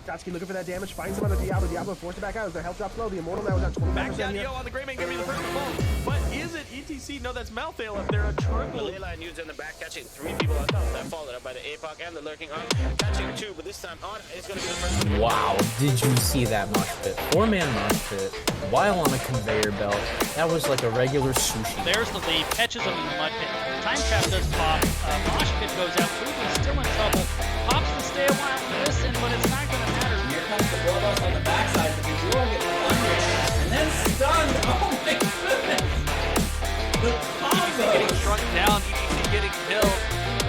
Gotchki looking for that damage, finds him on the Diablo. Diablo forced it back out as their health drops low. The Immortal now is at 25%. Back down Yo on the Greymane, gonna be the first to fall. But is it ETC? No, that's Malthael up there. A triple. The Leyline used in the back, catching 3 people on top. That followed up by the APOC and the Lurking On. Catching 2, but this time On is gonna be the first one. Wow, did you see that mosh pit? 4-man mosh pit while on a conveyor belt. That was like a regular sushi. There's the lead, catches him in the mud pit. Time trap does pop. Mosh pit goes out. Fuji's still in trouble. Pops to stay a while and listen, but it's not going to matter. Here comes the build-up on the backside. The Bajor gets under and then stunned. Oh my goodness! The combo! Getting shrunk down, ETC getting killed.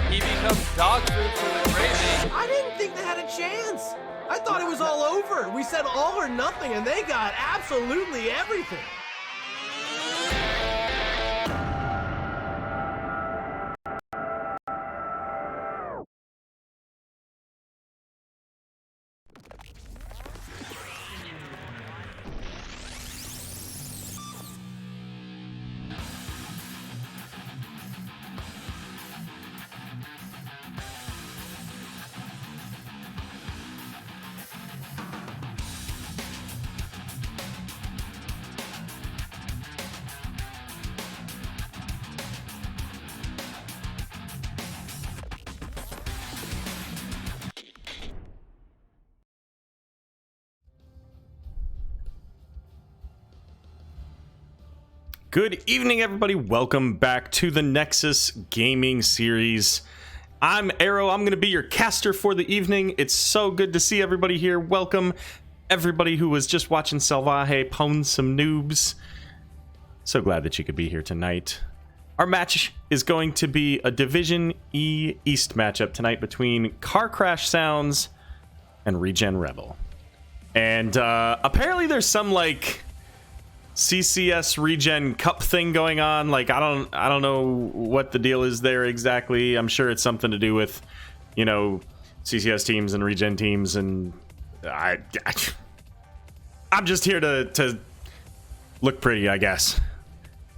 He becomes dog food for the Greymane. I didn't think they had a chance. I thought it was all over. We said all or nothing, and they got absolutely everything. Good evening, everybody. Welcome back to the Nexus Gaming Series. I'm Arrow. I'm going to be your caster for the evening. It's so good to see everybody here. Welcome, everybody who was just watching Salvaje pwn some noobs. So glad that you could be here tonight. Our match is going to be a Division E East matchup tonight between Car Crash Sounds and ReGen Rebel. And apparently there's some, like, CCS ReGen Cup thing going on. Like, I don't know what the deal is there exactly. I'm sure it's something to do with, you know, CCS teams and ReGen teams, and I'm just here to look pretty, I guess.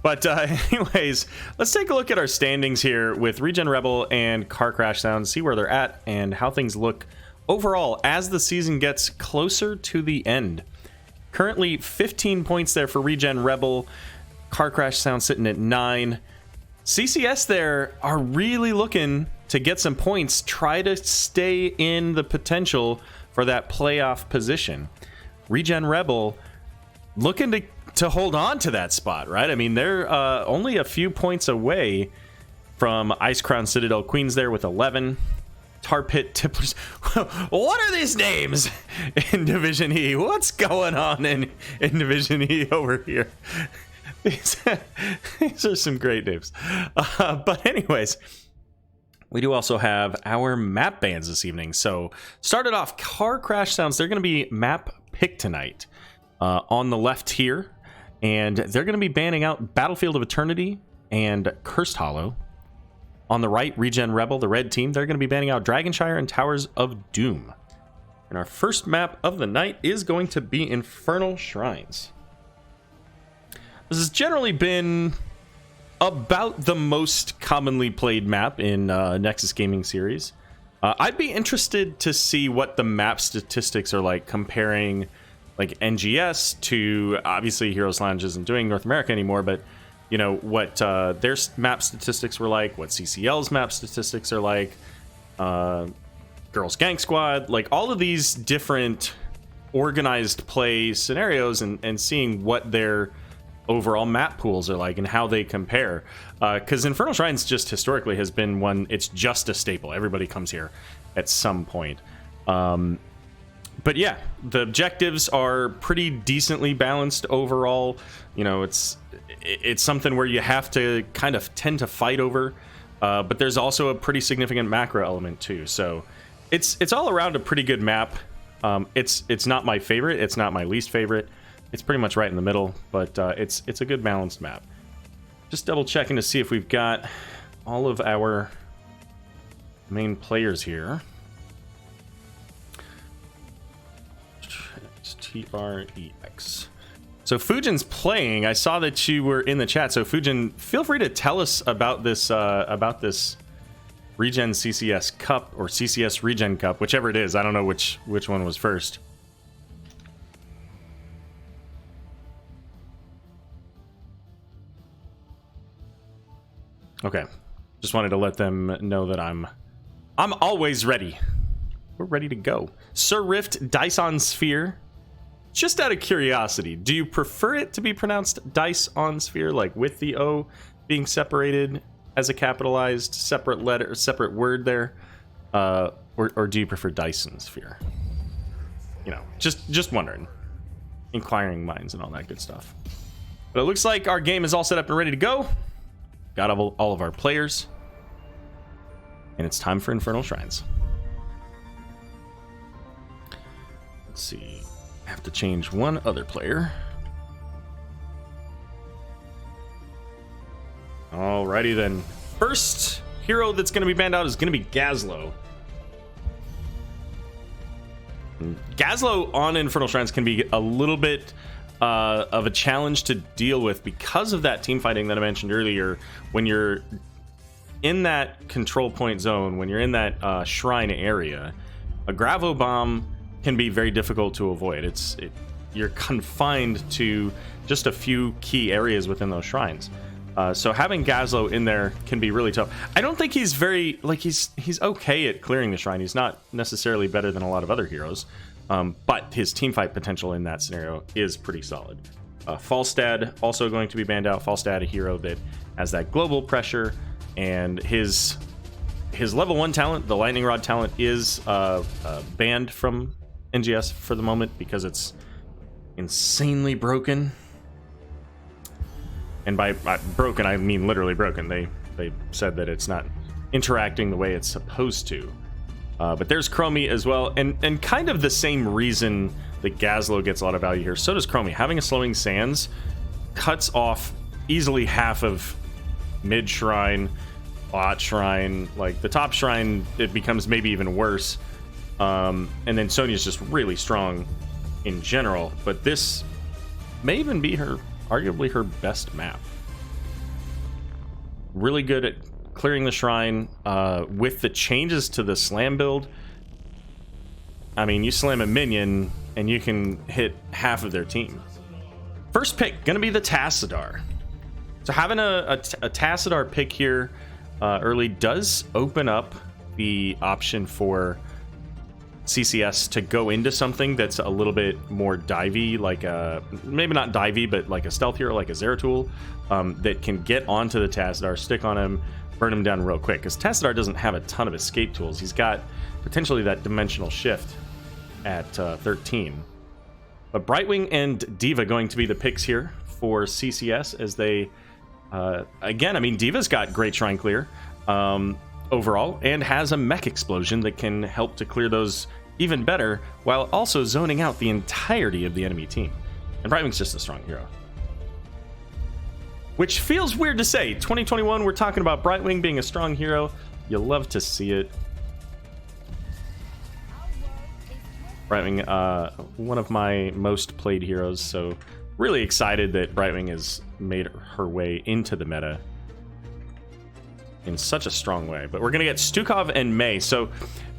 But anyways, let's take a look at our standings here with ReGen Rebel and Car Crash Sound, see where they're at and how things look overall as the season gets closer to the end. Currently 15 points there for ReGen Rebel. Car Crash Sound sitting at 9. CCS there are really looking to get some points, try to stay in the potential for that playoff position. ReGen Rebel looking to hold on to that spot, right? I mean, they're only a few points away from Ice Crown Citadel Queens there with 11. Tar Pit Tipplers. What are these names in Division E? What's going on in Division E over here? These are some great names. But anyways, we do also have our map bans this evening. So started off Car Crash Sounds. They're going to be map pick tonight on the left here. And they're going to be banning out Battlefield of Eternity and Cursed Hollow. On the right, ReGen Rebel, the red team, they're going to be banning out Dragonshire and Towers of Doom. And our first map of the night is going to be Infernal Shrines. This has generally been about the most commonly played map in Nexus Gaming Series. I'd be interested to see what the map statistics are like comparing like NGS to, obviously Heroes Lounge isn't doing North America anymore, but you know, what their map statistics were like, what CCL's map statistics are like, Girls Gang Squad, like all of these different organized play scenarios, and seeing what their overall map pools are like and how they compare. Because Infernal Shrines just historically has been one, it's just a staple. Everybody comes here at some point. But yeah, the objectives are pretty decently balanced overall. You know, it's something where you have to kind of tend to fight over, but there's also a pretty significant macro element too. So it's all around a pretty good map. It's not my favorite. It's not my least favorite. It's pretty much right in the middle, but it's a good balanced map. Just double checking to see if we've got all of our main players here. TREX. So Fujin's playing. I saw that you were in the chat. So Fujin, feel free to tell us about this ReGen CCS Cup or CCS ReGen Cup, whichever it is. I don't know which one was first. Okay, just wanted to let them know that I'm always ready. We're ready to go. Sir Rift Dyson Sphere. Just out of curiosity, do you prefer it to be pronounced Dice on Sphere, like with the O being separated as a capitalized separate letter, separate word there, or do you prefer Dyson Sphere? You know, just wondering. Inquiring minds and all that good stuff. But it looks like our game is all set up and ready to go. Got all of our players, and it's time for Infernal Shrines. Let's see. I have to change one other player. Alrighty then. First hero that's going to be banned out is going to be Gazlo. Gazlo on Infernal Shrines can be a little bit of a challenge to deal with because of that team fighting that I mentioned earlier. When you're in that control point zone, when you're in that shrine area, a Gravo Bomb can be very difficult to avoid. You're confined to just a few key areas within those shrines. So having Gazlo in there can be really tough. I don't think he's very, like, he's okay at clearing the shrine. He's not necessarily better than a lot of other heroes, but his teamfight potential in that scenario is pretty solid. Falstad also going to be banned out. Falstad, a hero that has that global pressure, and his level 1 talent, the Lightning Rod talent, is banned from NGS for the moment because it's insanely broken. And by broken, I mean literally broken. They said that it's not interacting the way it's supposed to. But there's Chromie as well, and kind of the same reason that Gazlo gets a lot of value here. So does Chromie. Having a Slowing Sands cuts off easily half of mid shrine, bot shrine, like the top shrine. It becomes maybe even worse. And then Sonya's just really strong in general, but this may even be arguably her best map. Really good at clearing the shrine. With the changes to the slam build, I mean, you slam a minion and you can hit half of their team. First pick gonna be the Tassadar. So having a Tassadar pick here early does open up the option for CCS to go into something that's a little bit more divey, like maybe not divey, but like a stealth hero, like a Zeratul, that can get onto the Tassadar, stick on him, burn him down real quick. Because Tassadar doesn't have a ton of escape tools. He's got potentially that dimensional shift at 13. But Brightwing and Diva going to be the picks here for CCS as they, again, I mean, Diva's got great shrine clear overall, and has a mech explosion that can help to clear those even better, while also zoning out the entirety of the enemy team. And Brightwing's just a strong hero. Which feels weird to say. 2021, we're talking about Brightwing being a strong hero. You love to see it. Brightwing, one of my most played heroes, so really excited that Brightwing has made her way into the meta in such a strong way. But we're gonna get Stukov and Mei, so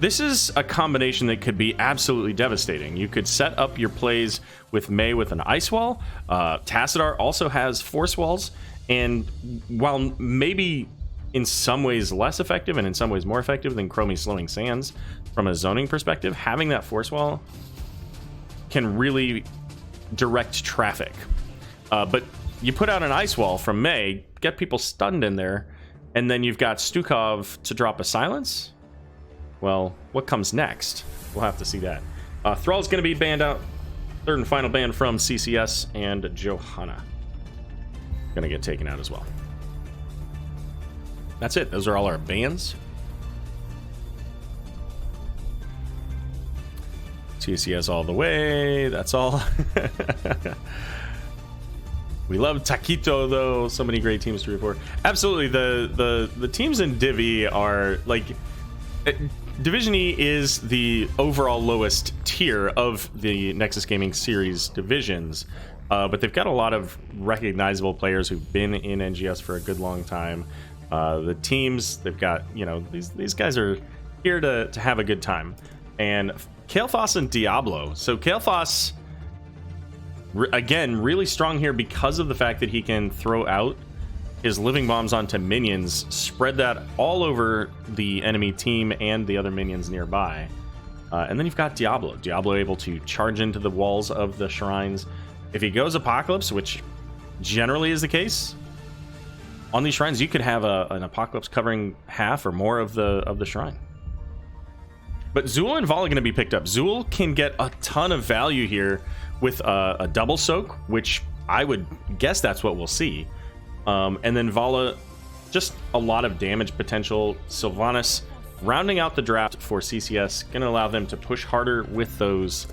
this is a combination that could be absolutely devastating. You could set up your plays with Mei with an ice wall. Tassadar also has force walls, and while maybe in some ways less effective and in some ways more effective than Chromie's Slowing Sands from a zoning perspective, having that force wall can really direct traffic. But you put out an ice wall from Mei, get people stunned in there, and then you've got Stukov to drop a silence. Well, what comes next? We'll have to see that. Thrall's going to be banned out. Third and final ban from CCS, and Johanna going to get taken out as well. That's it. Those are all our bans. CCS all the way. That's all. We love Taquito, though. So many great teams to root for. Absolutely, the teams in Divi are like, Division E is the overall lowest tier of the Nexus Gaming Series divisions, but they've got a lot of recognizable players who've been in NGS for a good long time. The teams, they've got, you know, these guys are here to have a good time. And Kael'thas and Diablo. So Kael'thas, again, really strong here because of the fact that he can throw out his living bombs onto minions, spread that all over the enemy team and the other minions nearby. And then you've got Diablo. Diablo able to charge into the walls of the shrines. If he goes Apocalypse, which generally is the case, on these shrines you could have an Apocalypse covering half or more of the shrine. But Zool and Vala are going to be picked up. Zool can get a ton of value here with a double soak, which I would guess that's what we'll see. And then Vala, just a lot of damage potential. Sylvanas rounding out the draft for CCS, going to allow them to push harder with those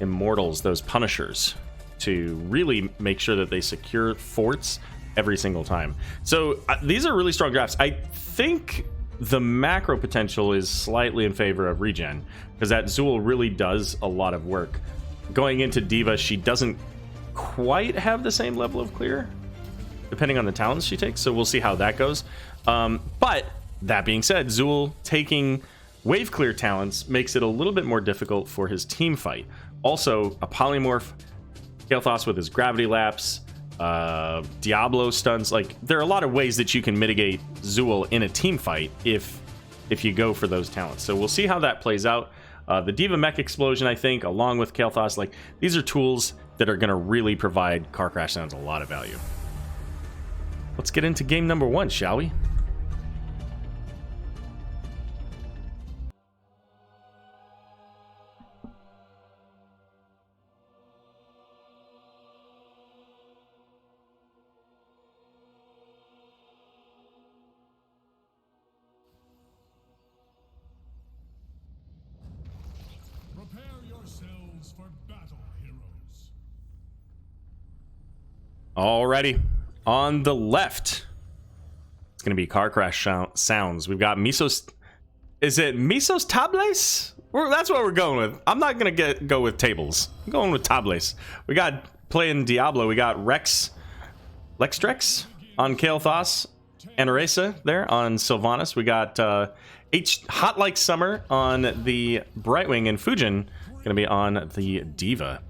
Immortals, those Punishers, to really make sure that they secure forts every single time. So these are really strong drafts. I think the macro potential is slightly in favor of ReGen, because that Zool really does a lot of work. Going into Diva, she doesn't quite have the same level of clear, depending on the talents she takes, so we'll see how that goes. But that being said, Zool taking wave clear talents makes it a little bit more difficult for his team fight. Also, a polymorph, Kael'thas with his gravity lapse, Diablo stuns. Like, there are a lot of ways that you can mitigate Zool in a team fight if you go for those talents. So we'll see how that plays out. The Diva Mech Explosion, I think, along with Kael'thas, like, these are tools that are going to really provide Car Crash Sounds a lot of value. Let's get into game number 1, shall we? Alrighty, on the left, it's going to be Car Crash Sounds. We've got Misos. Is it Misos Tables? That's what we're going with. I'm not going to go with tables. I'm going with Tables. We got, playing Diablo, we got Lextrex on Kael'thas, and Aresa there on Sylvanas. We got Hot Like Summer on the Brightwing, and Fujin going to be on the Diva.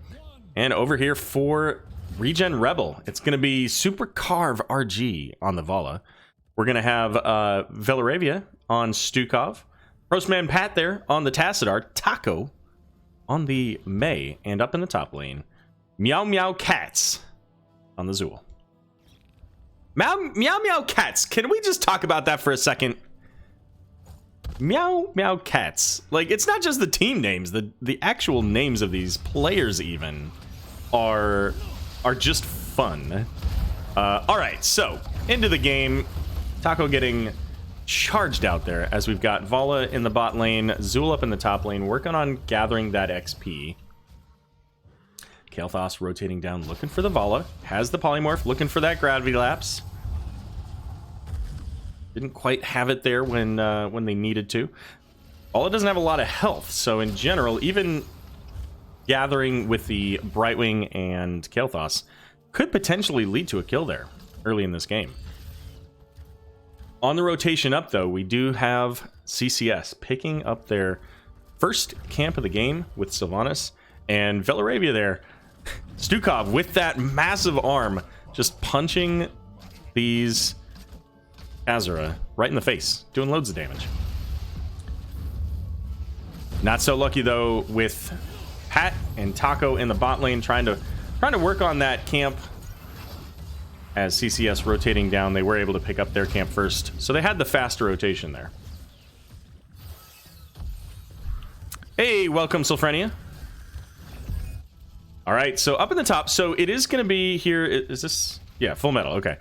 And over here for ReGen Rebel, it's going to be Super Carve RG on the Vala. We're going to have Velaravia on Stukov, Postman Pat there on the Tassadar, Taco on the Mei, and up in the top lane, Meow Meow Cats on the Zool. Meow Meow Cats, can we just talk about that for a second? Meow Meow Cats. Like, it's not just the team names, the actual names of these players even are just fun. All right, so into the game. Taco getting charged out there as we've got Vala in the bot lane, Zool up in the top lane, working on gathering that XP. Kael'thas rotating down, looking for the Vala, has the polymorph, looking for that gravity lapse. Didn't quite have it there when they needed to. Vala doesn't have a lot of health, so in general, even gathering with the Brightwing and Kael'thas could potentially lead to a kill there early in this game. On the rotation up, though, we do have CCS picking up their first camp of the game with Sylvanas, and Velaravia there. Stukov with that massive arm, just punching these Azura right in the face, doing loads of damage. Not so lucky, though, with Pat and Taco in the bot lane trying to work on that camp. As CCS rotating down, they were able to pick up their camp first, so they had the faster rotation there. Hey, welcome, Sylphrenia. All right, so up in the top, so it is going to be here. Is this? Yeah, full metal. Okay,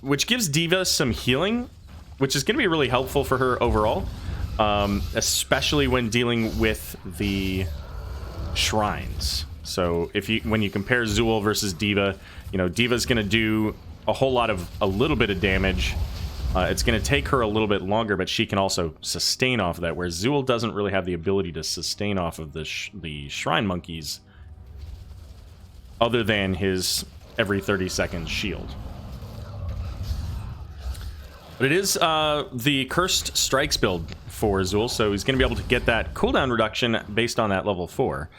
which gives Diva some healing, which is going to be really helpful for her overall, especially when dealing with the shrines. So when you compare Zool versus Diva, you know, Diva's going to do a little bit of damage. It's going to take her a little bit longer, but she can also sustain off of that, whereas Zool doesn't really have the ability to sustain off of the Shrine Monkeys other than his every 30 seconds shield. But it is the Cursed Strikes build for Azul, so he's going to be able to get that cooldown reduction based on that level 4.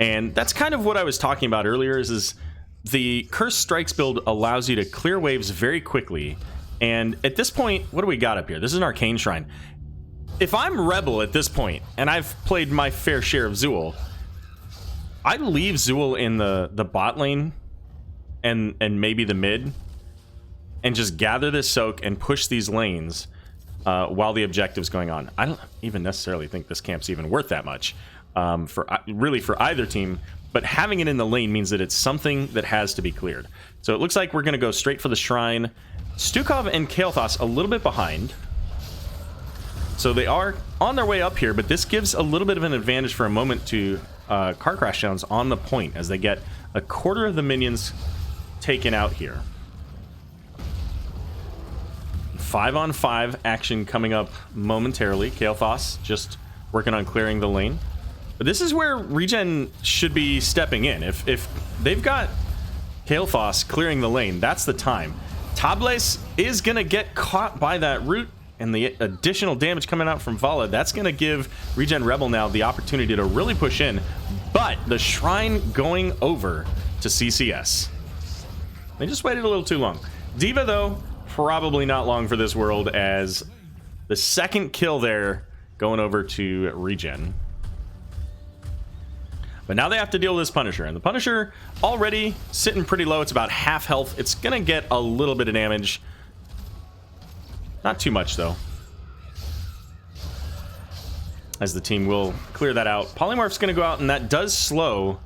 And that's kind of what I was talking about earlier, is the Cursed Strikes build allows you to clear waves very quickly. And at this point, what do we got up here? This is an Arcane Shrine. If I'm Rebel at this point, and I've played my fair share of Zul, I'd leave Zul in the bot lane and maybe the mid, and just gather this soak and push these lanes while the objective's going on. I don't even necessarily think this camp's even worth that much for either team, but having it in the lane means that it's something that has to be cleared. So it looks like we're going to go straight for the shrine. Stukov and Kael'thas a little bit behind. So they are on their way up here, but this gives a little bit of an advantage for a moment to Car Crash Downs on the point as they get a quarter of the minions taken out here. 5-on-5 action coming up momentarily. Kael'thas just working on clearing the lane. But this is where ReGen should be stepping in. If they've got Kael'thas clearing the lane, that's the time. Tables is going to get caught by that root, and the additional damage coming out from Vala, that's going to give ReGen Rebel now the opportunity to really push in. But the shrine going over to CCS. They just waited a little too long. D.Va, though, probably not long for this world, as the second kill there going over to ReGen. But now they have to deal with this Punisher, and the Punisher already sitting pretty low. It's about half health. It's gonna get a little bit of damage, not too much though, as the team will clear that out. Polymorph's gonna go out, and that does slow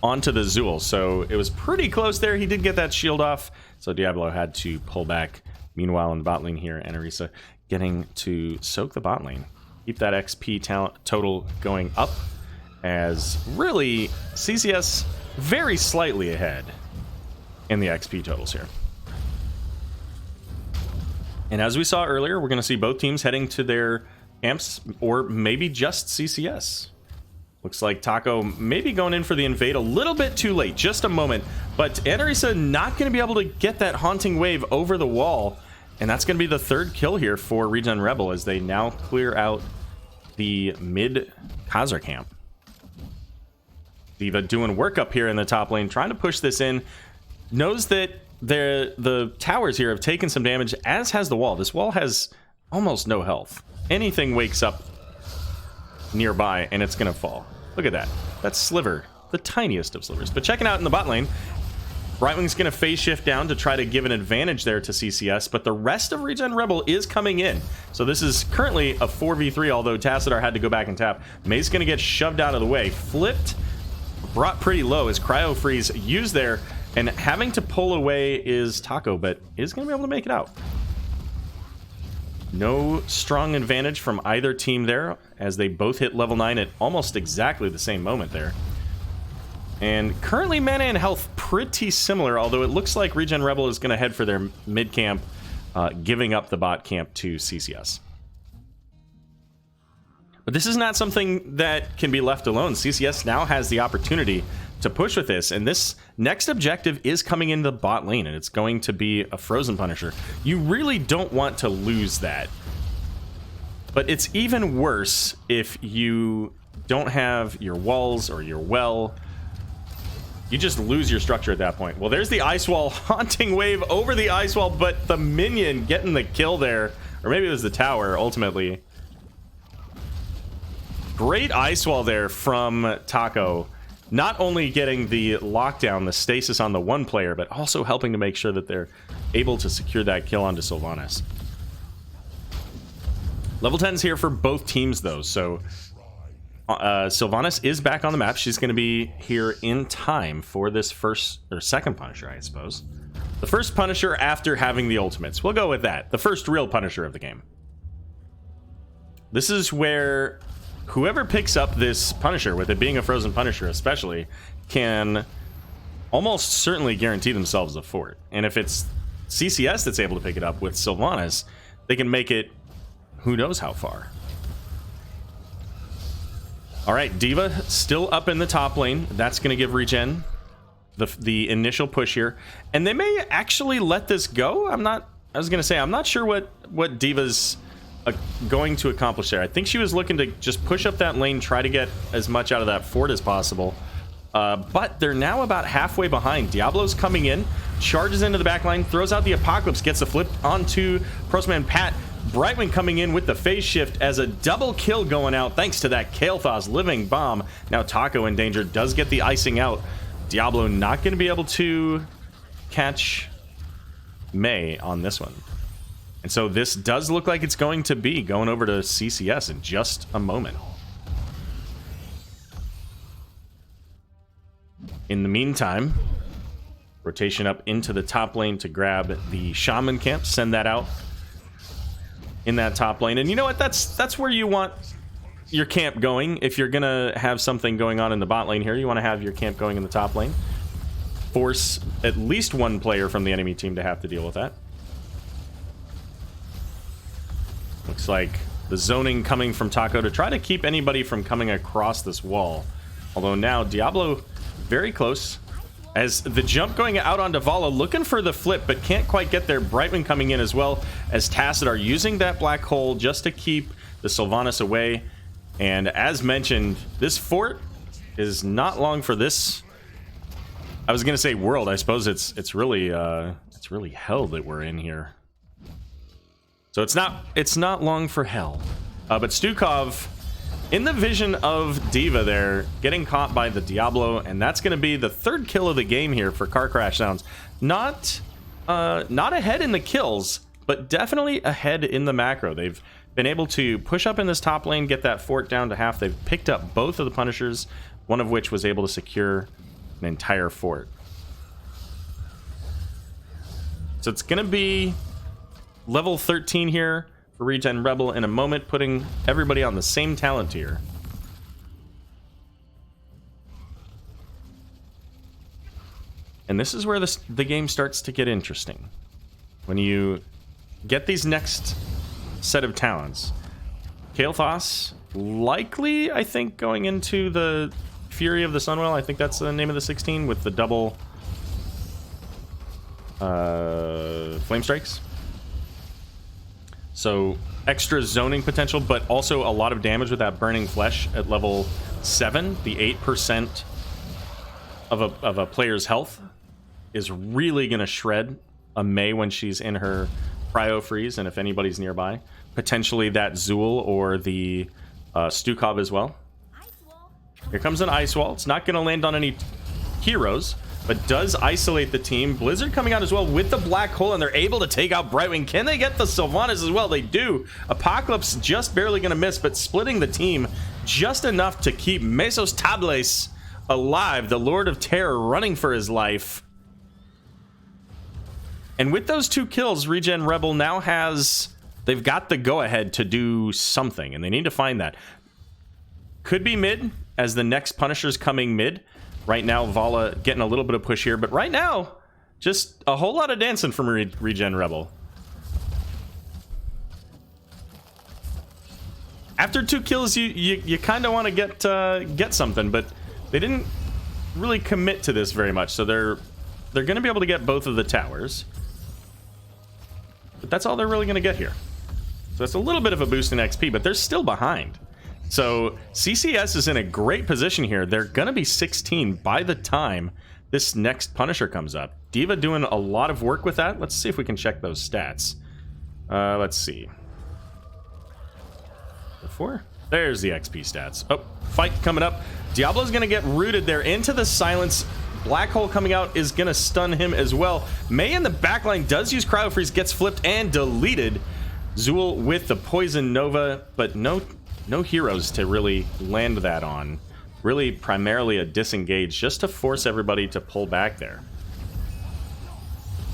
onto the Zul, so it was pretty close there. He did get that shield off, so Diablo had to pull back. Meanwhile, in the bot lane here, Anarisa getting to soak the bot lane, keep that XP total going up, as really CCS very slightly ahead in the XP totals here. And as we saw earlier, we're going to see both teams heading to their camps, or maybe just CCS. Looks like Taco maybe going in for the invade a little bit too late, just a moment. But Anarisa not going to be able to get that haunting wave over the wall. And that's going to be the third kill here for ReGen Rebel as they now clear out the mid Khazar camp. D.Va doing work up here in the top lane, trying to push this in. Knows that the towers here have taken some damage, as has the wall. This wall has almost no health. Anything wakes up nearby and it's gonna fall. Look at that. That's Sliver, the tiniest of slivers. But checking out in the bot lane, Brightwing's gonna phase shift down to try to give an advantage there to CCS, but the rest of ReGen Rebel is coming in. So this is currently a 4v3, although Tassadar had to go back and tap. May's gonna get shoved out of the way, flipped, brought pretty low as Cryo Freeze used there, and having to pull away is Taco, but is gonna be able to make it out. No strong advantage from either team there, as they both hit level 9 at almost exactly the same moment there. And currently mana and health pretty similar, although it looks like ReGen Rebel is going to head for their mid camp, giving up the bot camp to CCS. But this is not something that can be left alone. CCS now has the opportunity to push with this, and this next objective is coming in the bot lane, and it's going to be a Frozen Punisher. You really don't want to lose that, but it's even worse if you don't have your walls or your well. You just lose your structure at that point. Well, there's the ice wall, haunting wave over the ice wall, but the minion getting the kill there, or maybe it was the tower ultimately. Great ice wall there from Taco. Not only getting the lockdown, the stasis on the one player, but also helping to make sure that they're able to secure that kill onto Sylvanas. Level 10's here for both teams, though, so Sylvanas is back on the map. She's going to be here in time for this first, or second Punisher, I suppose. The first Punisher after having the ultimates. We'll go with that. The first real Punisher of the game. This is where whoever picks up this Punisher, with it being a Frozen Punisher especially, can almost certainly guarantee themselves a fort. And if it's CCS that's able to pick it up with Sylvanas, they can make it who knows how far. All right, D.Va still up in the top lane. That's going to give ReGen the initial push here. And they may actually let this go. I'm not I was gonna say, I'm not sure what Diva's going to accomplish there. I think she was looking to just push up that lane, try to get as much out of that fort as possible. But they're now about halfway behind. Diablo's coming in, charges into the back line, throws out the Apocalypse, gets the flip onto Prostman Pat. Brightwing coming in with the phase shift as a double kill going out thanks to that Kael'thas living bomb. Now Taco in danger, does get the icing out. Diablo not going to be able to catch Mei on this one. And so this does look like it's going to be going over to CCS in just a moment. In the meantime, rotation up into the top lane to grab the Shaman camp, send that out in that top lane. And you know what? That's where you want your camp going. If you're gonna have something going on in the bot lane here, you want to have your camp going in the top lane. Force at least one player from the enemy team to have to deal with that. Looks like the zoning coming from Taco to try to keep anybody from coming across this wall. Although now Diablo very close. As the jump going out onto Vala, looking for the flip, but can't quite get there. Brightman coming in as well as Tacit are using that black hole just to keep the Sylvanas away. And as mentioned, this fort is not long for this. I was gonna say world. I suppose it's really hell that we're in here. So it's not long for hell. But Stukov, in the vision of Diva there, getting caught by the Diablo, and that's going to be the third kill of the game here for Car Crash Sounds. Not ahead in the kills, but definitely ahead in the macro. They've been able to push up in this top lane, get that fort down to half. They've picked up both of the Punishers, one of which was able to secure an entire fort. So it's going to be level 13 here for ReGen Rebel in a moment, putting everybody on the same talent tier. And this is where the game starts to get interesting. When you get these next set of talents. Kael'thas, likely, I think, going into the Fury of the Sunwell. I think that's the name of the 16 with the double flame strikes. So extra zoning potential, but also a lot of damage with that burning flesh at level 7. The 8% of a player's health is really going to shred a Mei when she's in her cryo freeze, and if anybody's nearby, potentially that Zool or the Stukov as well. Here comes an ice wall. It's not going to land on any heroes, but does isolate the team. Blizzard coming out as well with the black hole, and they're able to take out Brightwing. Can they get the Sylvanas as well? They do. Apocalypse just barely going to miss, but splitting the team just enough to keep Mesos Tables alive. The Lord of Terror running for his life. And with those 2 kills, ReGen Rebel now has... They've got the go-ahead to do something, and they need to find that. Could be mid, as the next Punisher's coming mid. Right now, Vala getting a little bit of push here, but right now, just a whole lot of dancing from ReGen Rebel. After 2 kills, you kind of want to get something, but they didn't really commit to this very much, so they're going to be able to get both of the towers. But that's all they're really going to get here. So that's a little bit of a boost in XP, but they're still behind. So CCS is in a great position here. They're going to be 16 by the time this next Punisher comes up. Diva doing a lot of work with that. Let's see if we can check those stats. Let's see. Before? There's the XP stats. Oh, fight coming up. Diablo's going to get rooted there into the silence. Black hole coming out is going to stun him as well. Mei in the backline does use Cryo Freeze, gets flipped and deleted. Zool with the Poison Nova, but no heroes to really land that on. Really primarily a disengage just to force everybody to pull back there.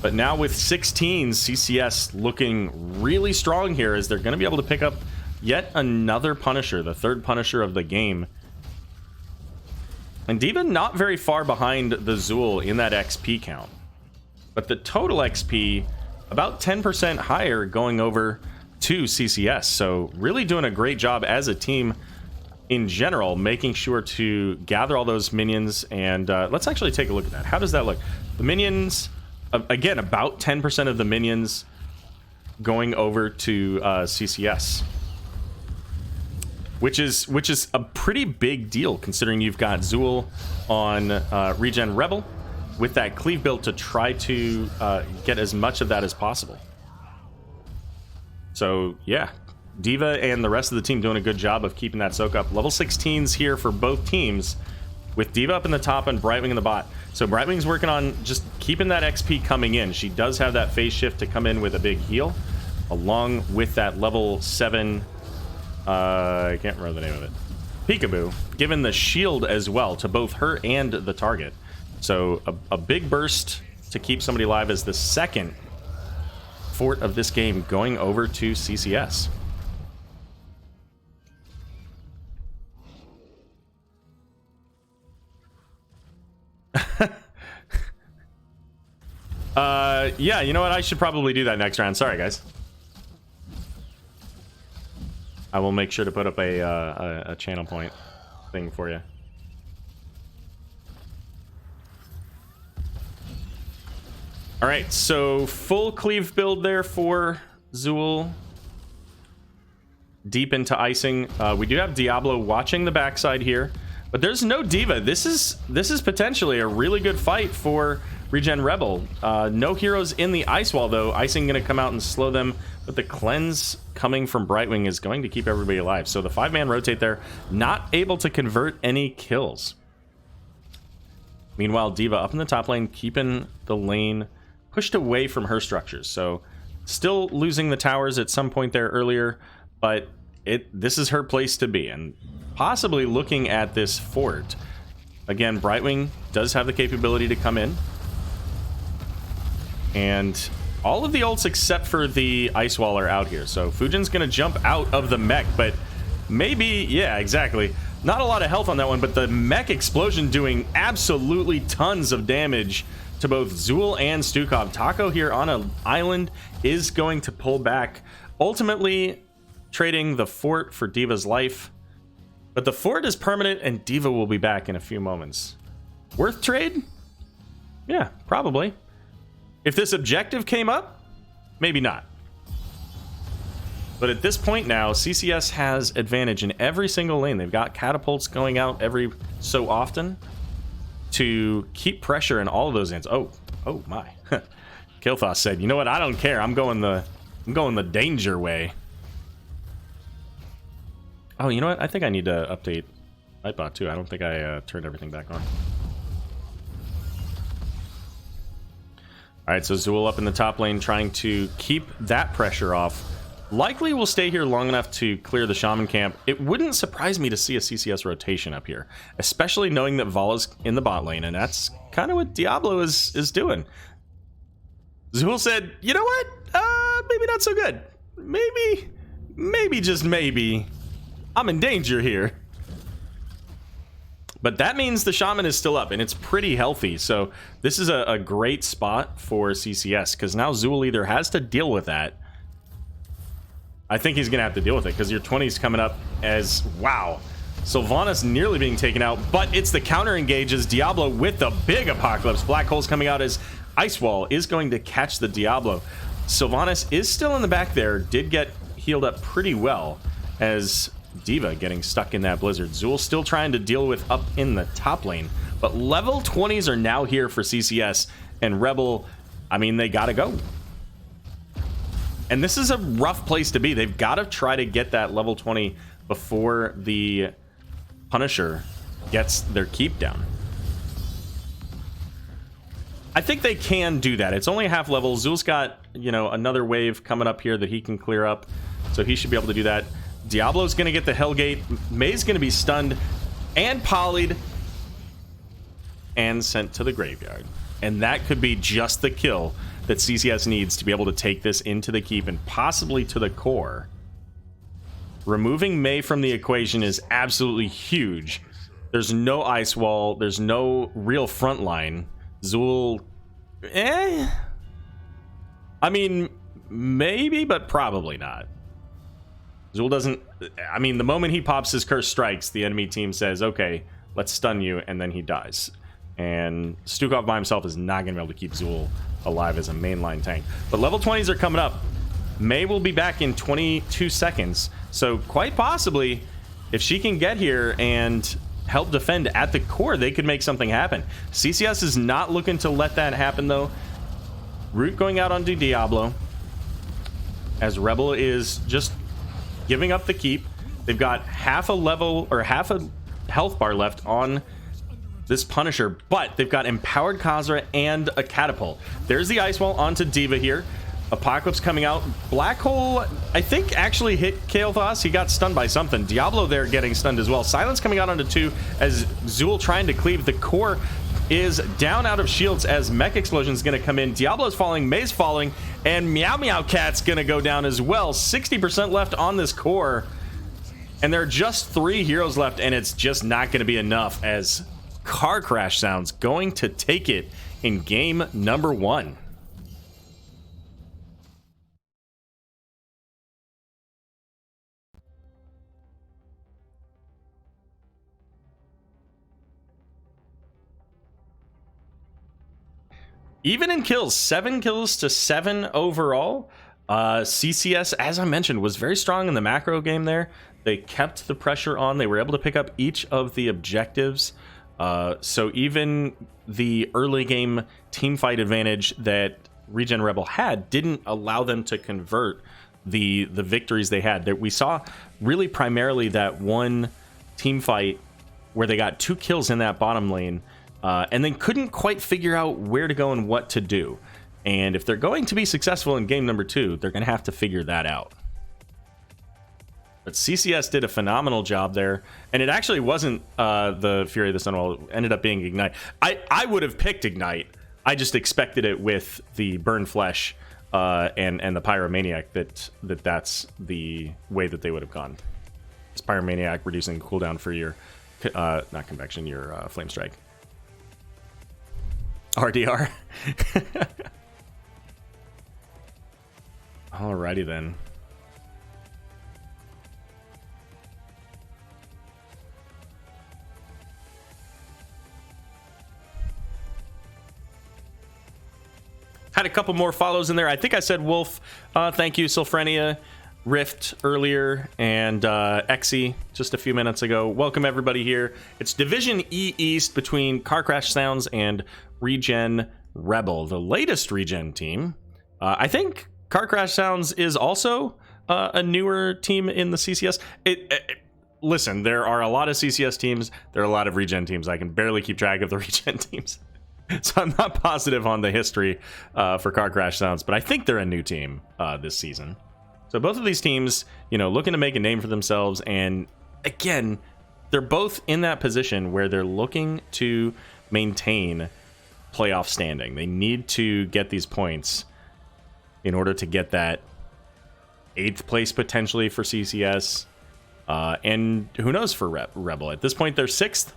But now with 16, CCS looking really strong here as they're going to be able to pick up yet another Punisher, the 3rd Punisher of the game. And Diva not very far behind the Zool in that XP count. But the total XP about 10% higher going over to CCS. So really doing a great job as a team in general, making sure to gather all those minions. And let's actually take a look at that. How does that look? The minions, again, about 10% of the minions going over to CCS. Which is a pretty big deal considering you've got Zool on ReGen Rebel with that cleave build to try to get as much of that as possible. So yeah, D.Va and the rest of the team doing a good job of keeping that soak up. Level 16s here for both teams with D.Va up in the top and Brightwing in the bot. So Brightwing's working on just keeping that XP coming in. She does have that phase shift to come in with a big heal along with that level 7 I can't remember the name of it. Peekaboo, given the shield as well to both her and the target. So a big burst to keep somebody alive as the second fort of this game going over to CCS. Yeah, you know what? I should probably do that next round. Sorry, guys. I will make sure to put up a channel point thing for you. All right, so full cleave build there for Zool. Deep into icing. We do have Diablo watching the backside here, but there's no D.Va. This is potentially a really good fight for ReGen Rebel. No heroes in the ice wall though. Icing gonna come out and slow them, but the cleanse coming from Brightwing is going to keep everybody alive. So the 5-man rotate there, not able to convert any kills. Meanwhile, D.Va up in the top lane, keeping the lane pushed away from her structures. So still losing the towers at some point there earlier, but this is her place to be, and possibly looking at this fort. Again, Brightwing does have the capability to come in. And all of the ults except for the ice wall are out here. So Fujin's going to jump out of the mech, but maybe, yeah, exactly. Not a lot of health on that one, but the mech explosion doing absolutely tons of damage to both Zool and Stukov. Taco here on an island is going to pull back, ultimately trading the fort for D.Va's life. But the fort is permanent and D.Va will be back in a few moments. Worth trade? Yeah, probably. If this objective came up, maybe not. But at this point now, CCS has advantage in every single lane. They've got catapults going out every so often to keep pressure in all of those ends. Oh my. Kilthos said, you know what, I don't care. I'm going the danger way. Oh, you know what? I think I need to update Nightbot too. I don't think I turned everything back on. All right, so Zool up in the top lane trying to keep that pressure off. Likely will stay here long enough to clear the Shaman camp. It wouldn't surprise me to see a CCS rotation up here, especially knowing that Vala's in the bot lane, and that's kind of what Diablo is doing. Zool said, you know what? Maybe not so good. Maybe, just maybe, I'm in danger here. But that means the Shaman is still up, and it's pretty healthy. So this is a great spot for CCS, because now Zool either has to deal with that. I think he's going to have to deal with it, because your 20's coming up as, wow. Sylvanas nearly being taken out, but it's the counter engages. Diablo with the big apocalypse. Black holes coming out as Ice Wall is going to catch the Diablo. Sylvanas is still in the back there, did get healed up pretty well as D.Va getting stuck in that blizzard. Zool still trying to deal with up in the top lane, but level 20s are now here for CCS, and Rebel, I mean, they gotta go. And this is a rough place to be. They've got to try to get that level 20 before the Punisher gets their keep down. I think they can do that. It's only a half level. Zool's got, you know, another wave coming up here that he can clear up, so he should be able to do that. Diablo's going to get the Hellgate. May's going to be stunned and polyed and sent to the graveyard. And that could be just the kill that CCS needs to be able to take this into the keep and possibly to the core. Removing Mei from the equation is absolutely huge. There's no ice wall. There's no real front line. Zool, I mean, maybe, but probably not. Zool doesn't, I mean, the moment he pops his Curse Strikes, the enemy team says, okay, let's stun you, and then he dies. And Stukov by himself is not going to be able to keep Zool alive as a mainline tank. But level 20s are coming up. May will be back in 22 seconds. So quite possibly, if she can get here and help defend at the core, they could make something happen. CCS is not looking to let that happen, though. Root going out onto Diablo, as Rebel is just giving up the keep. They've got half a level or half a health bar left on this Punisher, but they've got Empowered Khazra and a Catapult. There's the Ice Wall onto D.Va here. Apocalypse coming out. Black Hole, I think, actually hit Kael'thas. He got stunned by something. Diablo there getting stunned as well. Silence coming out onto 2 as Zool trying to cleave. The core is down out of shields as Mech Explosion is going to come in. Diablo's falling, May's falling, and Meow Meow Cat's going to go down as well. 60% left on this core, and there are just 3 heroes left, and it's just not going to be enough as Car Crash Sounds going to take it in game number 1. Even in kills, 7 kills to 7 overall. CCS, as I mentioned, was very strong in the macro game there. They kept the pressure on. They were able to pick up each of the objectives. So even the early game team fight advantage that ReGen Rebel had didn't allow them to convert the victories they had. We saw really primarily that one team fight where they got 2 kills in that bottom lane, and then couldn't quite figure out where to go and what to do. And if they're going to be successful in game number 2, they're going to have to figure that out. But CCS did a phenomenal job there, and it actually wasn't the Fury of the Sunwall. It ended up being Ignite. I would have picked Ignite. I just expected it with the Burn Flesh and the Pyromaniac that's the way that they would have gone. It's Pyromaniac reducing cooldown for your not Convection, your Flame Strike. RDR. Alrighty then. Had a couple more follows in there. I think I said Wolf. Thank you, Sylphrenia, Rift earlier, and Exy just a few minutes ago. Welcome everybody here. It's Division E East between Car Crash Sounds and ReGen Rebel, the latest ReGen team. I think Car Crash Sounds is also a newer team in the CCS. Listen, there are a lot of CCS teams. There are a lot of ReGen teams. I can barely keep track of the ReGen teams. So I'm not positive on the history for Car Crash Sounds, but I think they're a new team this season. So both of these teams, looking to make a name for themselves. And again, they're both in that position where they're looking to maintain playoff standing. They need to get these points in order to get that 8th place potentially for CCS. And who knows for Rebel. At this point, they're 6th,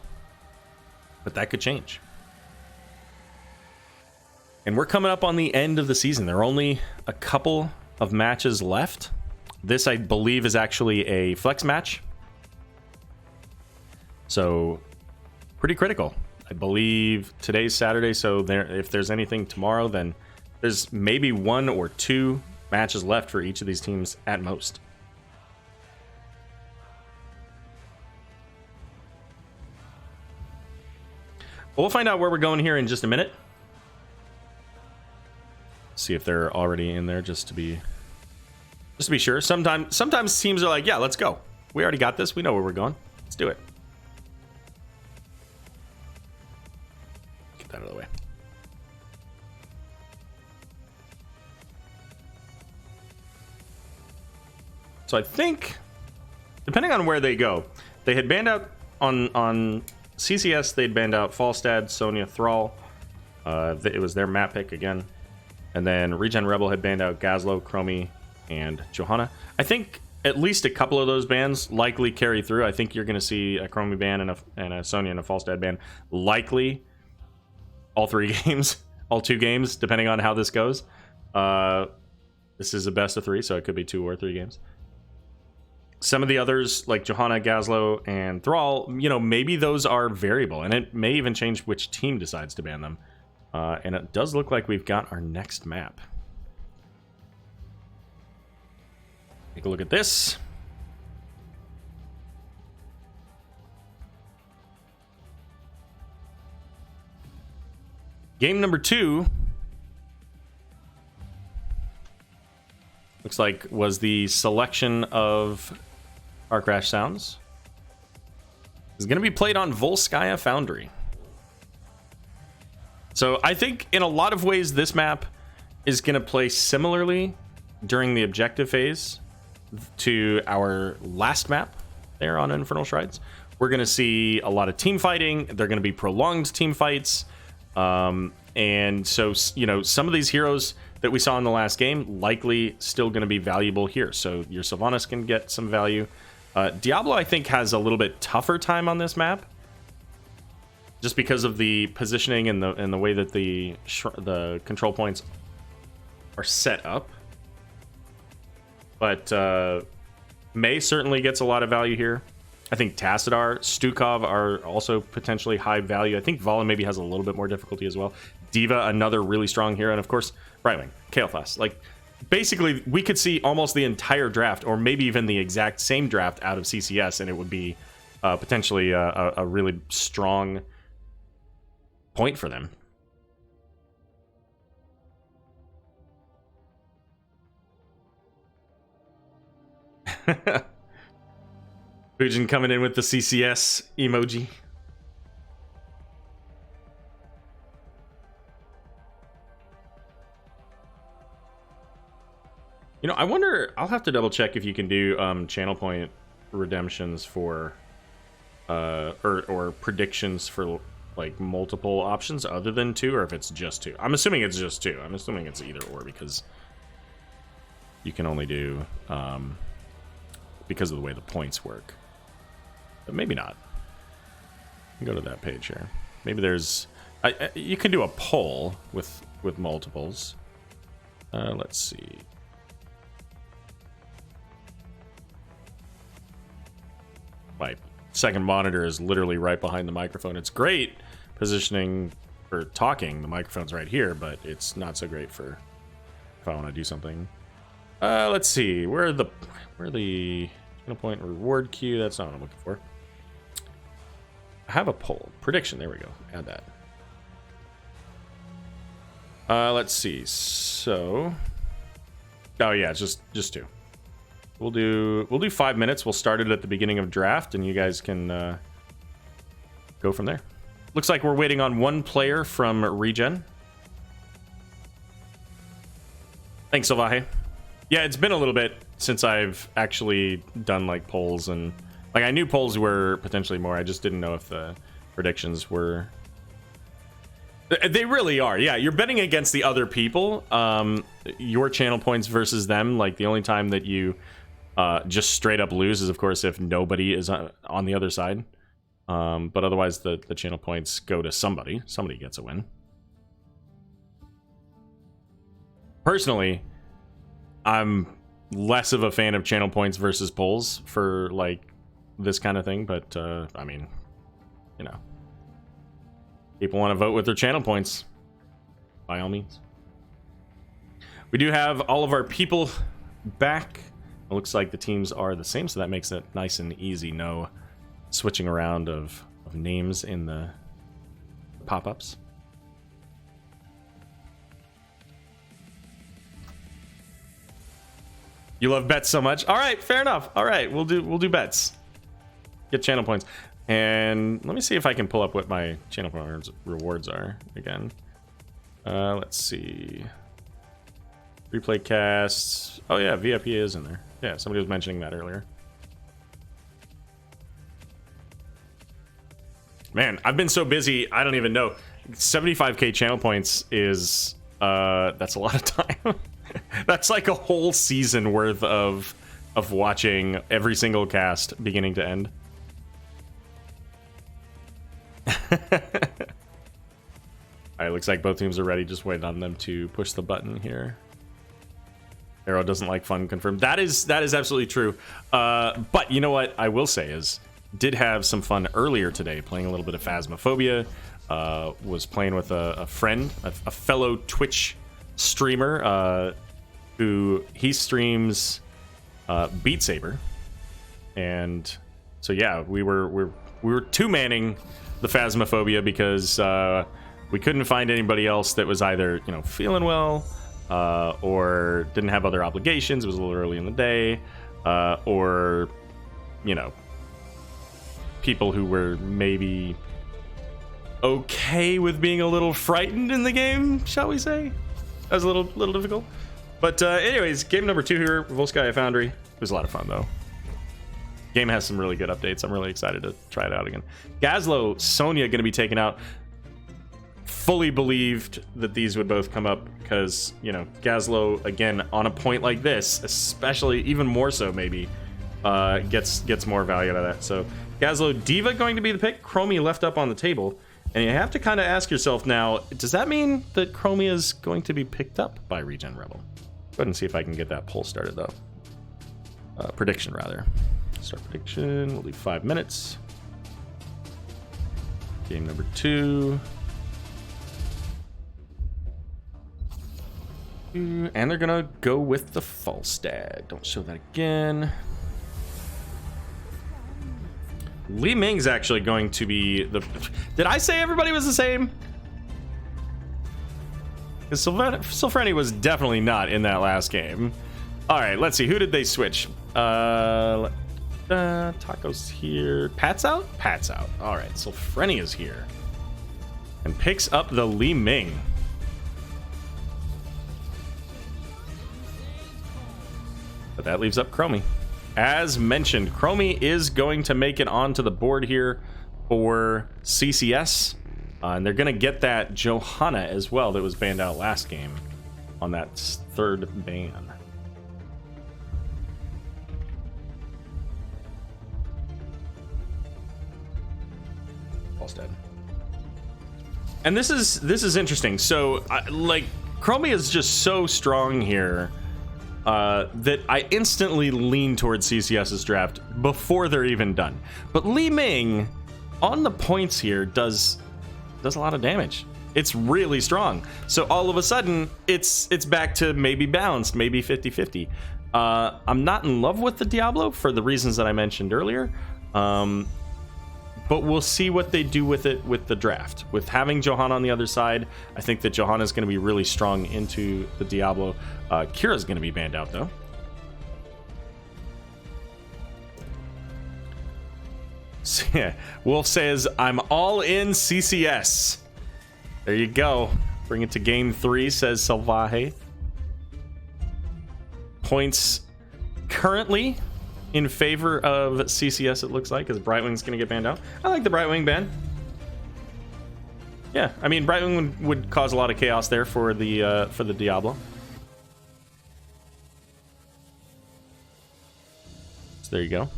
but that could change. And we're coming up on the end of the season. There are only a couple of matches left. This, I believe, is actually a flex match. So, pretty critical. I believe today's Saturday, so if there's anything tomorrow, then there's maybe 1 or 2 matches left for each of these teams at most. We'll find out where we're going here in just a minute. See if they're already in there just to be sure. Sometimes teams are like, yeah, let's go. We already got this. We know where we're going. Let's do it. Get that out of the way. So I think, depending on where they go, they had banned out on CCS. They'd banned out Falstad, Sonya, Thrall. It was their map pick again. And then ReGen Rebel had banned out Gazlo, Chromie, and Johanna. I think at least a couple of those bans likely carry through. I think you're going to see a Chromie ban and a Sonya and a Falstad ban. Likely all 3 games, all 2 games, depending on how this goes. This is a best of 3, so it could be 2 or 3 games. Some of the others, like Johanna, Gazlo, and Thrall, maybe those are variable. And it may even change which team decides to ban them. And it does look like we've got our next map. Take a look at this. Game number 2 looks like was the selection of Car Crash sounds. It's going to be played on Volskaya Foundry. So I think in a lot of ways this map is going to play similarly during the objective phase to our last map there on Infernal Shrines. We're going to see a lot of team fighting. They're going to be prolonged team fights. And so, you know, some of these heroes that we saw in the last game likely still going to be valuable here. So your Sylvanas can get some value. Diablo, I think, has a little bit tougher time on this map, just because of the positioning and the way that the control points are set up. But May certainly gets a lot of value here. I think Tassadar, Stukov are also potentially high value. I think Vala maybe has a little bit more difficulty as well. Diva, another really strong hero, and of course Brightwing, Kael'thas. Like, basically, we could see almost the entire draft, or maybe even the exact same draft out of CCS, and it would be potentially a really strong point for them. Fujin coming in with the CCS emoji. You know, I wonder, I'll have to double check if you can do channel point redemptions for or predictions for like multiple options other than 2, or if it's just 2. I'm assuming it's just 2. I'm assuming it's either or, because you can only do because of the way the points work. But maybe not. Go to that page here. Maybe there's you can do a poll with multiples. Let's see. My second monitor is literally right behind the microphone. It's great positioning for talking. The microphone's right here, but it's not so great for if I want to do something. Let's see. Where are the channel point reward queue? That's not what I'm looking for. I have a poll prediction. There we go. Add that. Let's see. So, oh yeah, it's just 2. We'll do 5 minutes. We'll start it at the beginning of draft, and you guys can go from there. Looks like we're waiting on one player from ReGen. Thanks, Silvahe. Yeah, it's been a little bit since I've actually done like polls, and like I knew polls were potentially more. I just didn't know if the predictions were. They really are. Yeah, you're betting against the other people. Your channel points versus them. Like the only time that you just straight up lose is, of course, if nobody is on the other side. But otherwise, the channel points go to somebody. Somebody gets a win. Personally, I'm less of a fan of channel points versus polls for like this kind of thing. But I mean, you know, people want to vote with their channel points, by all means. We do have all of our people back. It looks like the teams are the same, so that makes it nice and easy. No switching around of names in the pop-ups. You love bets so much. All right, fair enough. All right, we'll do bets. Get channel points. And let me see if I can pull up what my channel points rewards are again. Let's see. Replay casts. Oh yeah, VIP is in there. Yeah, somebody was mentioning that earlier. Man, I've been so busy, I don't even know. 75k channel points is that's a lot of time. That's like a whole season worth of watching every single cast beginning to end. Alright, looks like both teams are ready. Just wait on them to push the button here. Arrow doesn't like fun confirmed. That is absolutely true. But you know what I will say is, did have some fun earlier today playing a little bit of Phasmophobia. Was playing with a friend, a fellow Twitch streamer, who he streams Beat Saber. And so yeah, we were two-manning the Phasmophobia because we couldn't find anybody else that was either, you know, feeling well, or didn't have other obligations. It was a little early in the day, or, you know, people who were maybe okay with being a little frightened in the game, shall we say? That was a little difficult. But anyways, game number 2 here, Volskaya Foundry. It was a lot of fun though. Game has some really good updates. I'm really excited to try it out again. Gazlo, Sonya going to be taken out. Fully believed that these would both come up because, you know, Gazlo, again, on a point like this, especially even more so maybe, gets more value out of that. So Gazlo, Diva going to be the pick. Chromie left up on the table. And you have to kind of ask yourself now, does that mean that Chromie is going to be picked up by ReGen Rebel? Go ahead and see if I can get that poll started though. Prediction rather. Start prediction, we'll do 5 minutes. Game number 2. And they're gonna go with the Falstad. Don't show that again. Li Ming's actually going to be the... Did I say everybody was the same? Because Sylphreni was definitely not in that last game. Alright, let's see. Who did they switch? Taco's here. Pat's out? Pat's out. Alright, Sylphreni is here. And picks up the Li Ming. But that leaves up Chromie. As mentioned, Chromie is going to make it onto the board here for CCS. And they're going to get that Johanna as well that was banned out last game on that 3rd ban. Dead. And this is interesting. So like Chromie is just so strong here that I instantly lean towards CCS's draft before they're even done. But Li Ming on the points here does a lot of damage. It's really strong. So all of a sudden it's back to maybe balanced, maybe 50-50. I'm not in love with the Diablo for the reasons that I mentioned earlier. But we'll see what they do with it with the draft. With having Johanna on the other side, I think that Johanna is going to be really strong into the Diablo. Kira's going to be banned out, though. So, yeah, Wolf says, I'm all in CCS. There you go. Bring it to game 3, says Salvaje. Points currently in favor of CCS, it looks like, because Brightwing's going to get banned out. I like the Brightwing ban. Yeah, I mean, Brightwing would cause a lot of chaos there for the Diablo. So there you go.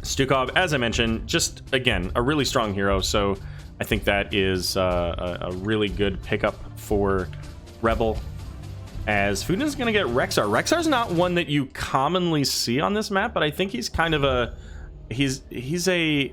Stukov, as I mentioned, just, again, a really strong hero, so I think that is a really good pickup for Rebel. As Fuden is going to get Rexar. Rexar's not one that you commonly see on this map, but I think he's kind of a he's a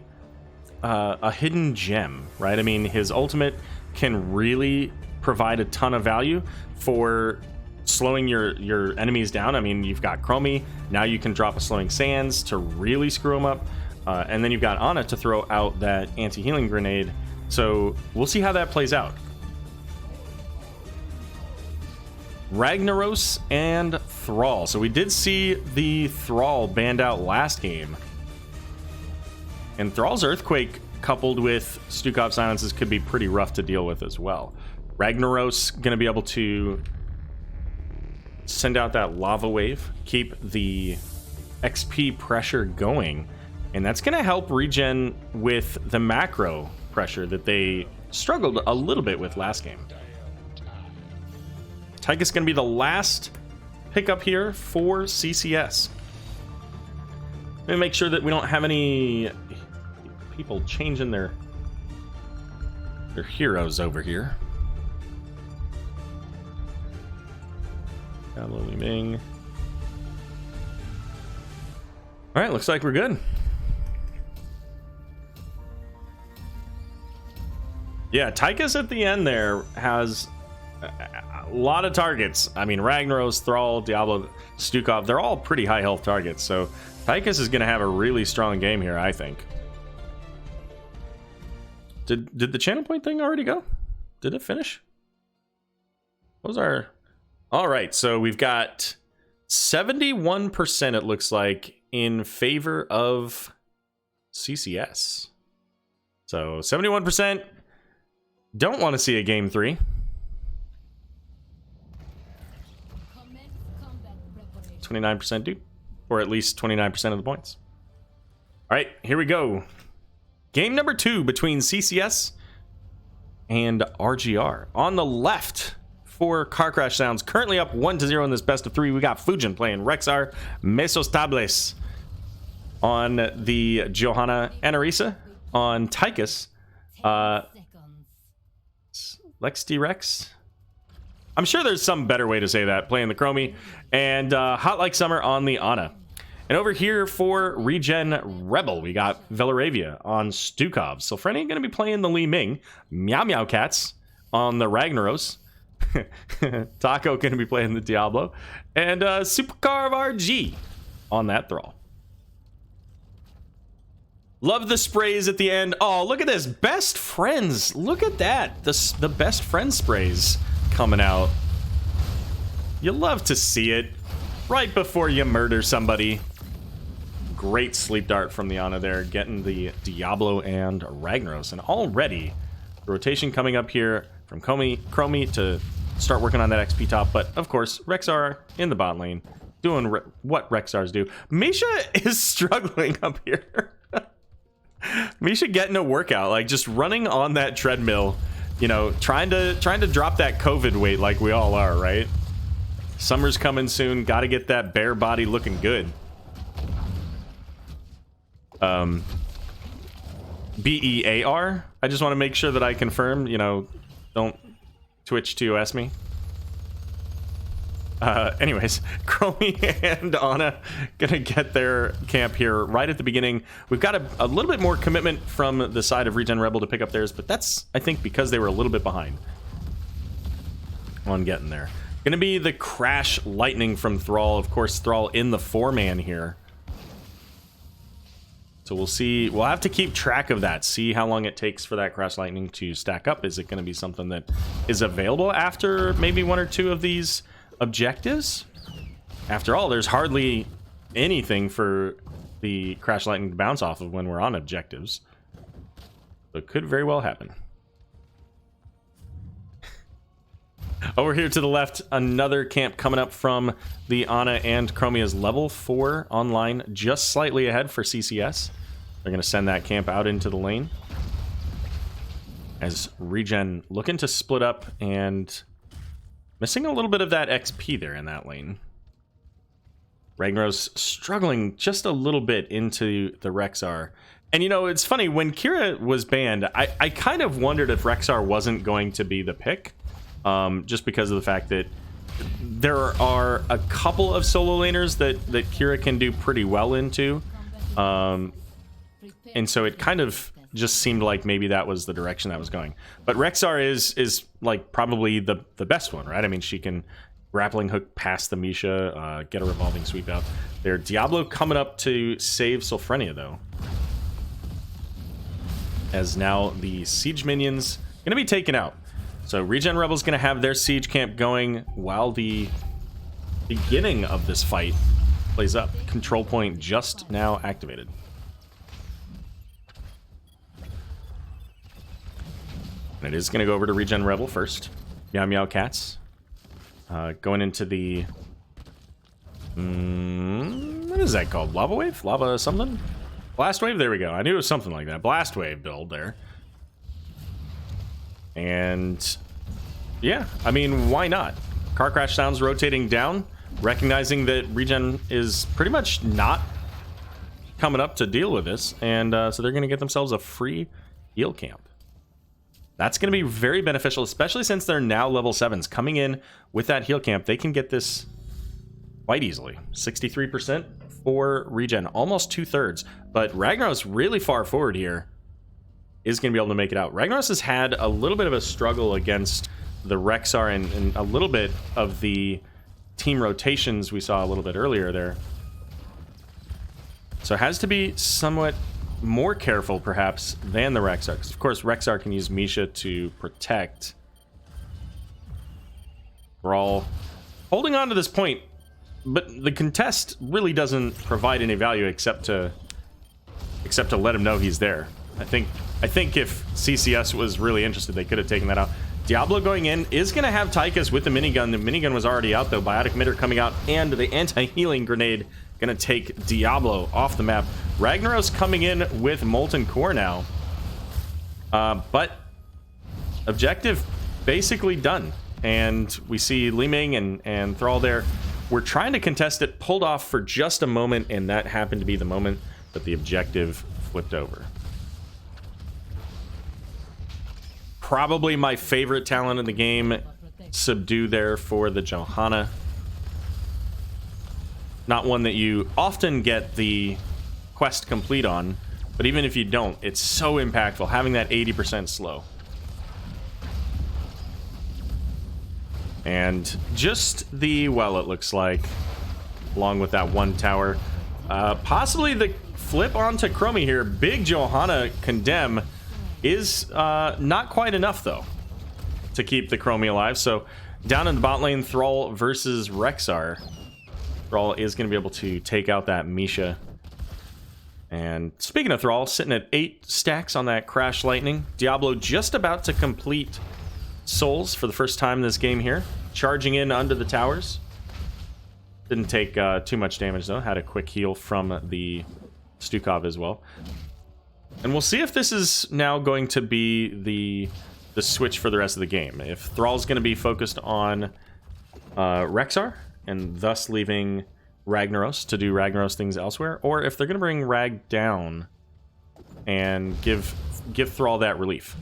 hidden gem, right? I mean, his ultimate can really provide a ton of value for slowing your enemies down. I mean, you've got Chromie, now you can drop a Slowing Sands to really screw them up, and then you've got Ana to throw out that anti-healing grenade. So we'll see how that plays out. Ragnaros and Thrall. So we did see the Thrall banned out last game. And Thrall's Earthquake coupled with Stukov Silences could be pretty rough to deal with as well. Ragnaros going to be able to send out that Lava Wave, keep the XP pressure going, and that's going to help ReGen with the macro pressure that they struggled a little bit with last game. Tychus going to be the last pickup here for CCS. Let me make sure that we don't have any people changing their heroes over here. Li Ming. All right, looks like we're good. Yeah, Tychus at the end there has a lot of targets. I mean, Ragnaros, Thrall, Diablo, Stukov, they're all pretty high health targets. So Tychus is going to have a really strong game here, I think. Did the channel point thing already go? Did it finish? What was our... All right, so we've got 71%, it looks like, in favor of CCS. So 71% don't want to see a game 3. 29% do, or at least 29% of the points. All right, here we go. Game number 2 between CCS and RGR. On the left for Car Crash Sounds, currently up 1-0 in this best of 3. We got Fujin playing Rexar Mesos Tables on the Johanna Anarisa. On Tychus, Lex D-Rex. I'm sure there's some better way to say that, playing the Chromie. And Hot Like Summer on the Ana. And over here for ReGen Rebel, we got Velaravia on Stukov. Sylphrenia going to be playing the Li Ming. Meow Meow Cats on the Ragnaros. Taco going to be playing the Diablo. And Supercarve RG on that Thrall. Love the sprays at the end. Oh, look at this. Best friends. Look at that. The best friend sprays coming out. You love to see it right before you murder somebody. Great sleep dart from the Ana there, getting the Diablo and Ragnaros. And already, the rotation coming up here from Chromie to start working on that XP top. But, of course, Rexar in the bot lane, doing what Rexars do. Misha is struggling up here. Misha getting a workout, like just running on that treadmill, you know, trying to drop that COVID weight like we all are, right? Summer's coming soon. Got to get that bare body looking good. BEAR. I just want to make sure that I confirm, you know, don't Twitch TOS me. Anyways, Chromie and Ana gonna get their camp here right at the beginning. We've got a little bit more commitment from the side of ReGen Rebel to pick up theirs, but that's, I think, because they were a little bit behind on getting there. Gonna be the Crash Lightning from Thrall. Of course, Thrall in the 4-man here. So we'll see. We'll have to keep track of that. See how long it takes for that Crash Lightning to stack up. Is it going to be something that is available after maybe 1 or 2 of these objectives? After all, there's hardly anything for the Crash Lightning to bounce off of when we're on objectives. So it could very well happen. Over here to the left, another camp coming up from the Ana and Chromia's level 4 online, just slightly ahead for CCS. They're going to send that camp out into the lane. As ReGen looking to split up and missing a little bit of that XP there in that lane. Ragnaros struggling just a little bit into the Rexar. And you know, it's funny, when Kira was banned, I kind of wondered if Rexar wasn't going to be the pick. Just because of the fact that there are a couple of solo laners that Kira can do pretty well into. And so it kind of just seemed like maybe that was the direction that was going. But Rexar is like probably the best one, right? I mean, she can grappling hook past the Misha, get a revolving sweep out there. Diablo coming up to save Sylphrenia, though. As now the siege minions going to be taken out. So ReGen Rebel's going to have their siege camp going while the beginning of this fight plays up. Control point just now activated. And it is going to go over to ReGen Rebel first. Meow Meow Cats. Going into the... what is that called? Lava Wave? Lava something? Blast Wave? There we go. I knew it was something like that. Blast Wave build there. And yeah, I mean, why not? Car Crash Sounds rotating down, recognizing that ReGen is pretty much not coming up to deal with this. And so they're going to get themselves a free heal camp. That's going to be very beneficial, especially since they're now level 7s. Coming in with that heal camp, they can get this quite easily. 63% for ReGen, almost 2/3. But Ragnaros really far forward here is going to be able to make it out. Ragnaros has had a little bit of a struggle against the Rexar and a little bit of the team rotations we saw a little bit earlier there. So it has to be somewhat more careful, perhaps, than the Rexar. Because, of course, Rexar can use Misha to protect. We're all holding on to this point, but the contest really doesn't provide any value except to let him know he's there. I think if CCS was really interested, they could have taken that out. Diablo going in is going to have Tychus with the minigun. The minigun was already out, though. Biotic Emitter coming out, and the anti-healing grenade going to take Diablo off the map. Ragnaros coming in with Molten Core now. But objective basically done. And we see Li Ming and Thrall there. We're trying to contest it, pulled off for just a moment, and that happened to be the moment that the objective flipped over. Probably my favorite talent in the game. Subdue there for the Johanna. Not one that you often get the quest complete on, but even if you don't, it's so impactful, having that 80% slow. And just the, well, it looks like, along with that one tower. Possibly the flip onto Chromie here. Big Johanna condemn is not quite enough, though, to keep the Chromie alive. So down in the bot lane, Thrall versus Rexar. Thrall is going to be able to take out that Misha. And speaking of Thrall, sitting at 8 stacks on that Crash Lightning. Diablo just about to complete souls for the first time in this game here. Charging in under the towers. Didn't take too much damage, though. Had a quick heal from the Stukov as well. And we'll see if this is now going to be the switch for the rest of the game. If Thrall's going to be focused on Rexar, and thus leaving Ragnaros to do Ragnaros things elsewhere, or if they're going to bring Rag down and give Thrall that relief.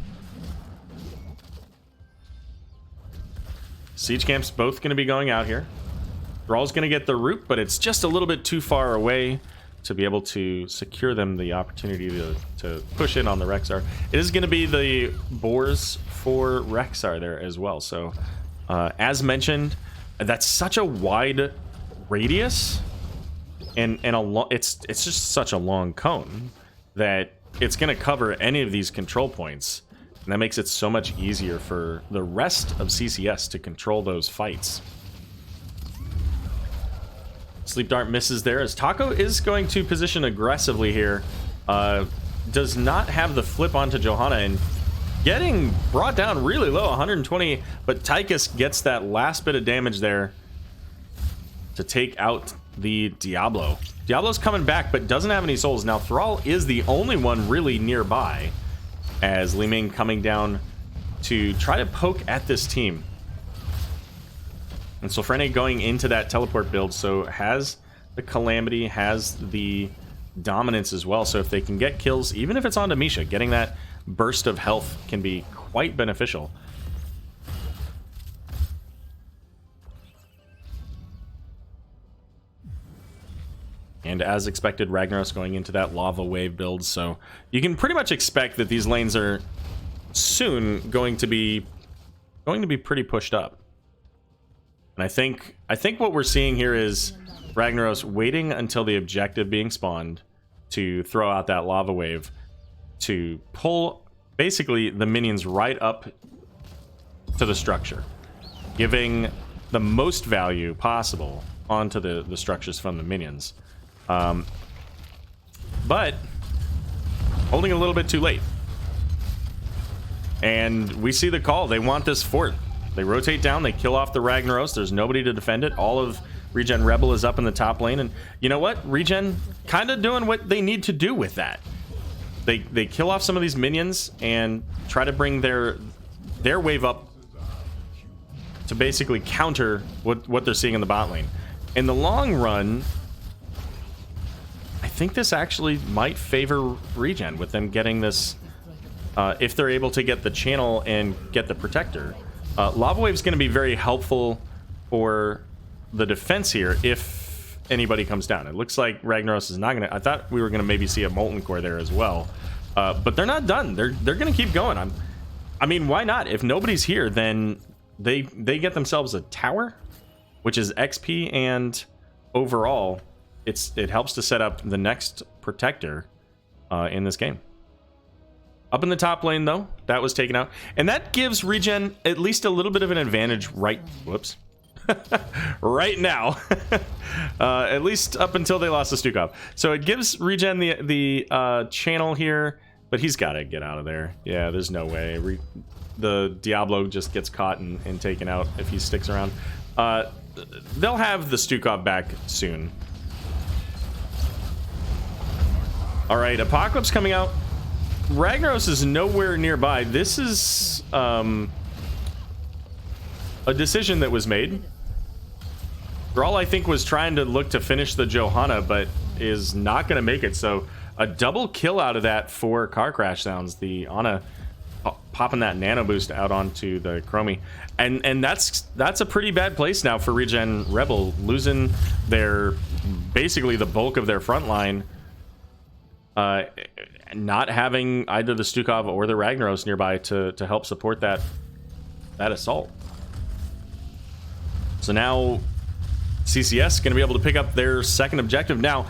Siege Camp's both going to be going out here. Thrall's going to get the root, but it's just a little bit too far away to be able to secure them the opportunity to push in on the Rexar. It is going to be the boars for Rexar there as well. So, as mentioned, that's such a wide radius, and it's just such a long cone that it's going to cover any of these control points, and that makes it so much easier for the rest of CCS to control those fights. Sleep Dart misses there as Taco is going to position aggressively here. Does not have the flip onto Johanna and getting brought down really low, 120, but Tychus gets that last bit of damage there to take out the Diablo. Diablo's coming back, but doesn't have any souls. Now, Thrall is the only one really nearby, as Li Ming coming down to try to poke at this team. And Sofrene going into that teleport build, so has the Calamity, has the Dominance as well. So if they can get kills, even if it's onto Misha, getting that burst of health can be quite beneficial. And as expected, Ragnaros going into that lava wave build, so you can pretty much expect that these lanes are soon going to be pretty pushed up. And I think what we're seeing here is Ragnaros waiting until the objective being spawned to throw out that lava wave to pull basically the minions right up to the structure, giving the most value possible onto the structures from the minions. But holding a little bit too late. And we see the call. They want this fort. They rotate down, they kill off the Ragnaros. There's nobody to defend it. All of ReGen Rebel is up in the top lane. And you know what? ReGen kind of doing what they need to do with that. They kill off some of these minions and try to bring their wave up to basically counter what they're seeing in the bot lane. In the long run, I think this actually might favor ReGen with them getting this, if they're able to get the channel and get the protector. Lava Wave's going to be very helpful for the defense here if anybody comes down. It looks like Ragnaros is not going to... I thought we were going to maybe see a Molten Core there as well. But they're not done. They're going to keep going. I mean, why not? If nobody's here, then they get themselves a tower, which is XP, and overall it helps to set up the next protector in this game. Up in the top lane though, that was taken out, and that gives ReGen at least a little bit of an advantage right now. At least up until they lost to Stukov. So it gives ReGen the channel here, but he's got to get out of there. Yeah, there's no way. The Diablo just gets caught and taken out if he sticks around. They'll have the Stukov back soon. All right, Apocalypse coming out. Ragnaros is nowhere nearby. This is a decision that was made. Thrall, I think, was trying to look to finish the Johanna, but is not going to make it. So a double kill out of that for Car Crash Sounds. The Ana popping that nano boost out onto the Chromie. And that's a pretty bad place now for ReGen Rebel, losing their basically the bulk of their front line. Not having either the Stukov or the Ragnaros nearby to help support that assault. So now CCS going to be able to pick up their second objective. Now,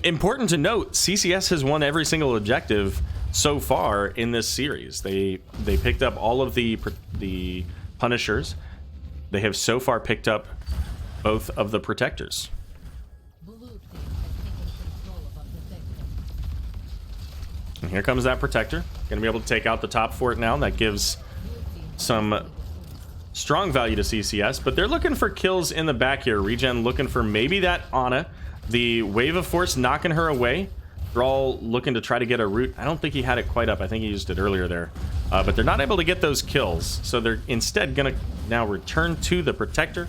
important to note, CCS has won every single objective so far in this series. They picked up all of the Punishers. They have so far picked up both of the Protectors. And here comes that Protector. Going to be able to take out the top fort now. That gives some strong value to CCS, but they're looking for kills in the back here. ReGen looking for maybe that Ana. The Wave of Force knocking her away. They're all looking to try to get a root. I don't think he had it quite up. I think he used it earlier there. But they're not able to get those kills. So they're instead going to now return to the Protector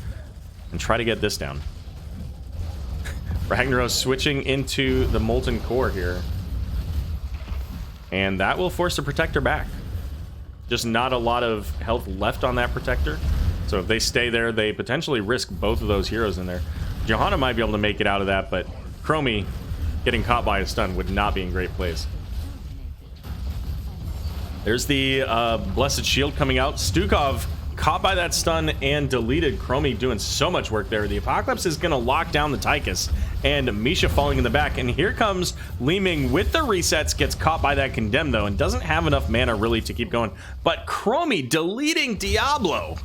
and try to get this down. Ragnaros switching into the Molten Core here. And that will force the Protector back. Just not a lot of health left on that Protector. So if they stay there, they potentially risk both of those heroes in there. Johanna might be able to make it out of that, but Chromie getting caught by a stun would not be in great place. There's the Blessed Shield coming out. Stukov caught by that stun and deleted. Chromie doing so much work there. The Apocalypse is going to lock down the Tychus, and Misha falling in the back. And here comes Li Ming with the resets, gets caught by that Condemn though, and doesn't have enough mana really to keep going. But Chromie deleting Diablo.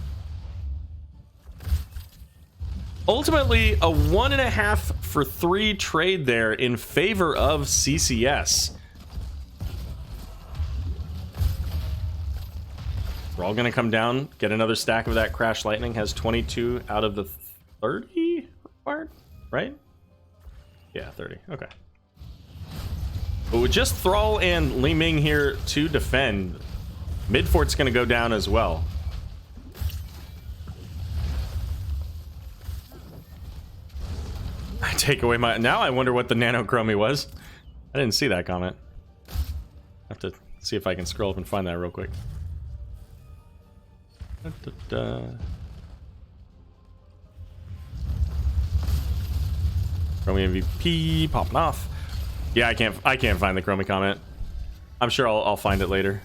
Ultimately, a 1.5 for 3 trade there in favor of CCS. We're all going to come down, get another stack of that Crash Lightning. Has 22 out of the 30 required, right? Yeah, 30. Okay. But with just Thrall and Li Ming here to defend, Midfort's going to go down as well. I take away my... Now I wonder what the Nano Chromie was. I didn't see that comment. I have to see if I can scroll up and find that real quick. Chromie MVP popping off. Yeah, I can't find the Chromie comment. I'm sure I'll find it later.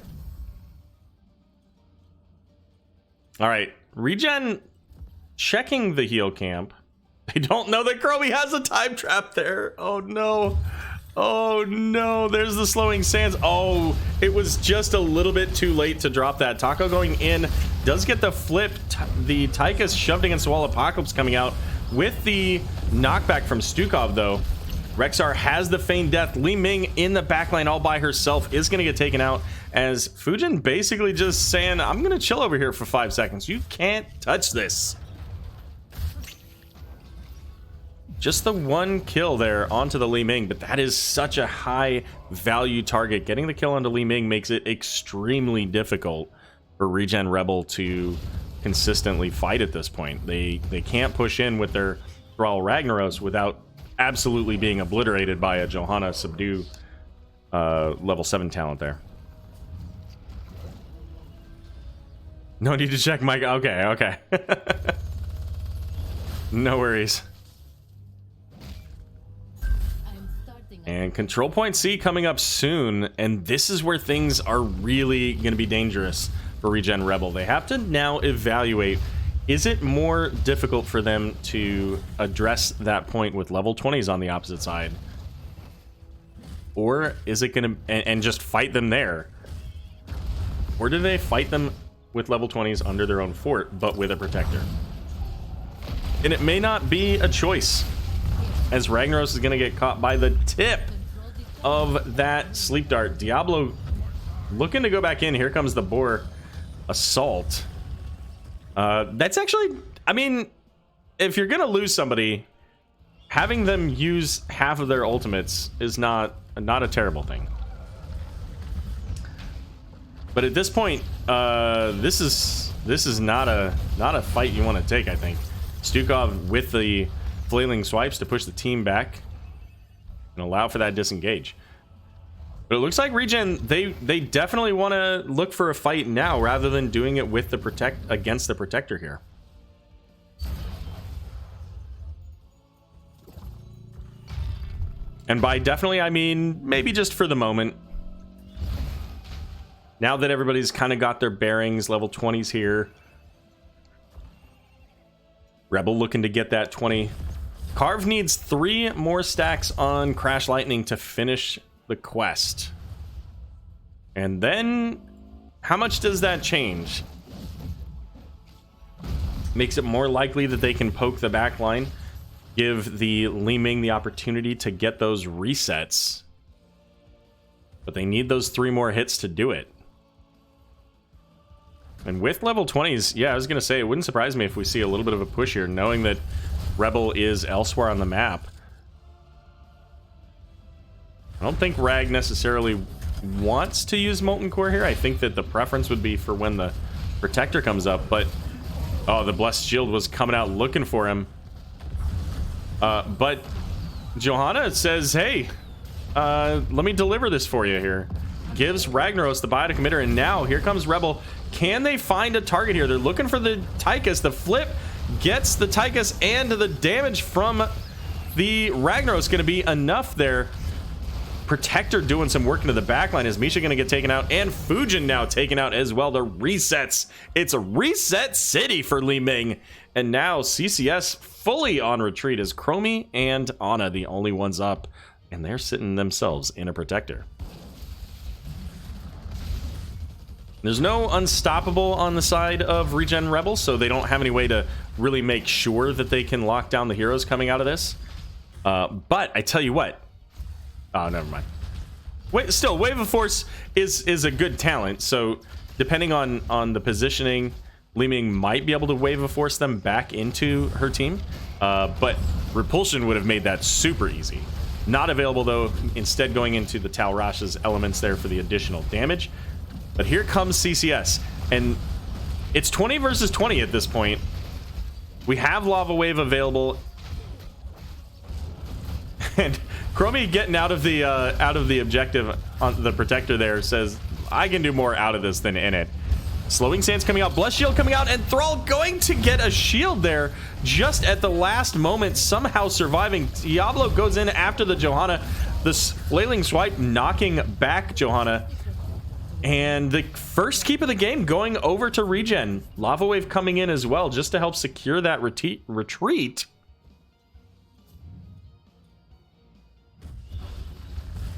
All right, ReGen checking the heal camp. They don't know that Chromie has a time trap there. Oh no. Oh no, there's the slowing sands. Oh, it was just a little bit too late to drop that. Taco going in, does get the flip. The Tychus shoved against the wall. Apocalypse coming out with the knockback from Stukov though. Rexar has the feigned death. Li Ming in the backline all by herself is going to get taken out as Fujin basically just saying, I'm going to chill over here for 5 seconds. You can't touch this. Just the one kill there onto the Li Ming, but that is such a high value target. Getting the kill onto Li Ming makes it extremely difficult for ReGen Rebel to consistently fight at this point. They can't push in with their Thrall Ragnaros without absolutely being obliterated by a Johanna Subdue level 7 talent there. No need to check Mike. Okay. No worries. And Control Point C coming up soon, and this is where things are really going to be dangerous for ReGen Rebel. They have to now evaluate, is it more difficult for them to address that point with level 20s on the opposite side? Or is it going to... And just fight them there? Or do they fight them with level 20s under their own fort, but with a protector? And it may not be a choice, as Ragnaros is going to get caught by the tip of that sleep dart. Diablo looking to go back in. Here comes the boar assault. That's actually, I mean, if you're going to lose somebody, having them use half of their ultimates is not a terrible thing. But at this point, this is not a fight you want to take, I think. Stukov with the flailing swipes to push the team back and allow for that disengage. But it looks like ReGen, they definitely want to look for a fight now rather than doing it with the against the protector here. And by definitely, I mean maybe just for the moment. Now that everybody's kind of got their bearings, level 20s here. Rebel looking to get that 20. Carve needs 3 more stacks on Crash Lightning to finish the quest. And then how much does that change? Makes it more likely that they can poke the back line, give the Li Ming the opportunity to get those resets. But they need those 3 more hits to do it. And with level 20s, yeah, I was going to say, it wouldn't surprise me if we see a little bit of a push here, knowing that Rebel is elsewhere on the map. I don't think Rag necessarily wants to use Molten Core here. I think that the preference would be for when the Protector comes up, but... Oh, the Blessed Shield was coming out looking for him. But Johanna says, hey, let me deliver this for you here. Gives Ragnaros the biotic emitter, and now here comes Rebel. Can they find a target here? They're looking for the Tychus. The flip gets the Tychus, and the damage from the Ragnaros going to be enough there. Protector doing some work into the backline. Is Misha going to get taken out? And Fujin now taken out as well. The resets. It's a reset city for Li Ming. And now CCS fully on retreat as Chromie and Ana the only ones up. And they're sitting themselves in a Protector. There's no unstoppable on the side of ReGen Rebel, so they don't have any way to really make sure that they can lock down the heroes coming out of this. But I tell you what. Oh, never mind. Wait, still, Wave of Force is a good talent, so depending on the positioning, Li Ming might be able to Wave of Force them back into her team. But Repulsion would have made that super easy. Not available, though, instead going into the Tal Rash's elements there for the additional damage. But here comes CCS, and it's 20 versus 20 at this point. We have Lava Wave available, and Chromie getting out of the objective on the Protector there says, I can do more out of this than in it. Slowing Sands coming out, Blessed Shield coming out, and Thrall going to get a shield there just at the last moment, somehow surviving. Diablo goes in after the Johanna, the flailing swipe knocking back Johanna. And the first keep of the game going over to ReGen. Lava Wave coming in as well just to help secure that retreat.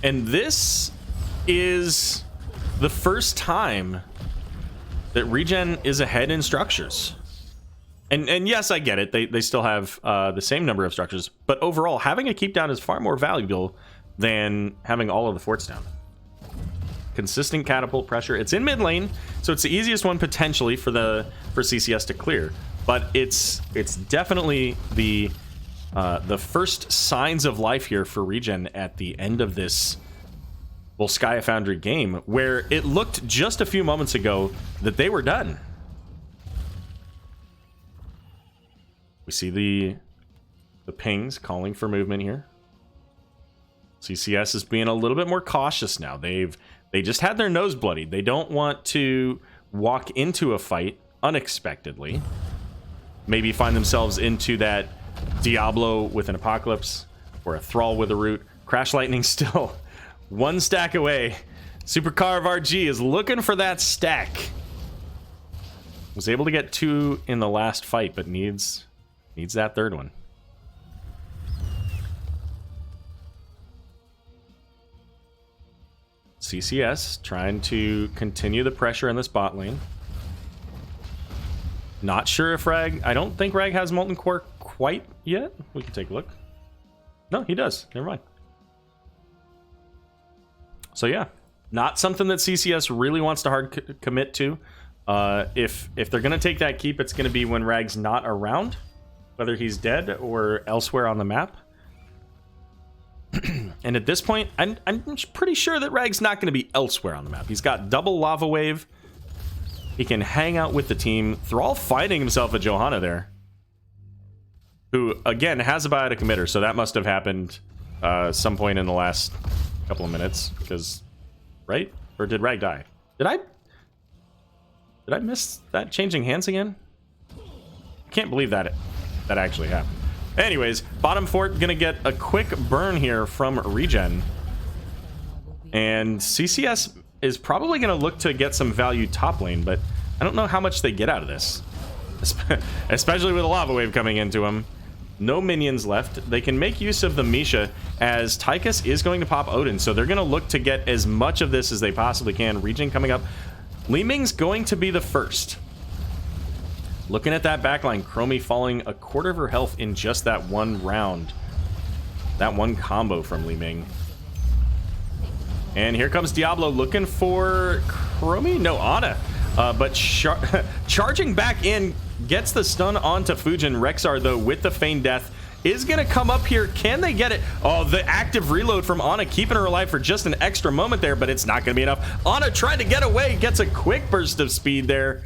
And this is the first time that ReGen is ahead in structures. And yes, I get it. They still have the same number of structures. But overall, having a keep down is far more valuable than having all of the forts down. Consistent catapult pressure. It's in mid lane, so it's the easiest one potentially for CCS to clear. But it's definitely the first signs of life here for ReGen at the end of this Volskaya Foundry game, where it looked just a few moments ago that they were done. We see the pings calling for movement here. CCS is being a little bit more cautious now. They just had their nose bloodied. They don't want to walk into a fight unexpectedly. Maybe find themselves into that Diablo with an Apocalypse or a Thrall with a Root. Crash Lightning still one stack away. Super Carve RG is looking for that stack. Was able to get 2 in the last fight, but needs that third one. CCS trying to continue the pressure in this bot lane. Not sure if Rag... I don't think Rag has Molten Core quite yet. We can take a look. No, he does. Never mind. So yeah, not something that CCS really wants to hard commit to. If they're going to take that keep, it's going to be when Rag's not around, whether he's dead or elsewhere on the map. And at this point, I'm pretty sure that Rag's not going to be elsewhere on the map. He's got double Lava Wave. He can hang out with the team. Thrall finding himself a Johanna there, who, again, has a biotic emitter, so that must have happened some point in the last couple of minutes, because... Right? Or did Rag die? Did I miss that changing hands again? I can't believe that actually happened. Anyways, bottom fort gonna get a quick burn here from ReGen. And CCS is probably gonna look to get some value top lane, but I don't know how much they get out of this. Especially with a lava wave coming into them. No minions left. They can make use of the Misha, as Tychus is going to pop Odin, so they're gonna look to get as much of this as they possibly can. ReGen coming up. Li Ming's going to be the first. Looking at that backline, Chromie falling a quarter of her health in just that one round. That one combo from Li Ming. And here comes Diablo looking for Chromie? No, Ana. But charging back in, gets the stun onto Fujin. Rexar, though, with the feigned death, is going to come up here. Can they get it? Oh, the active reload from Ana, keeping her alive for just an extra moment there, but it's not going to be enough. Ana trying to get away, gets a quick burst of speed there.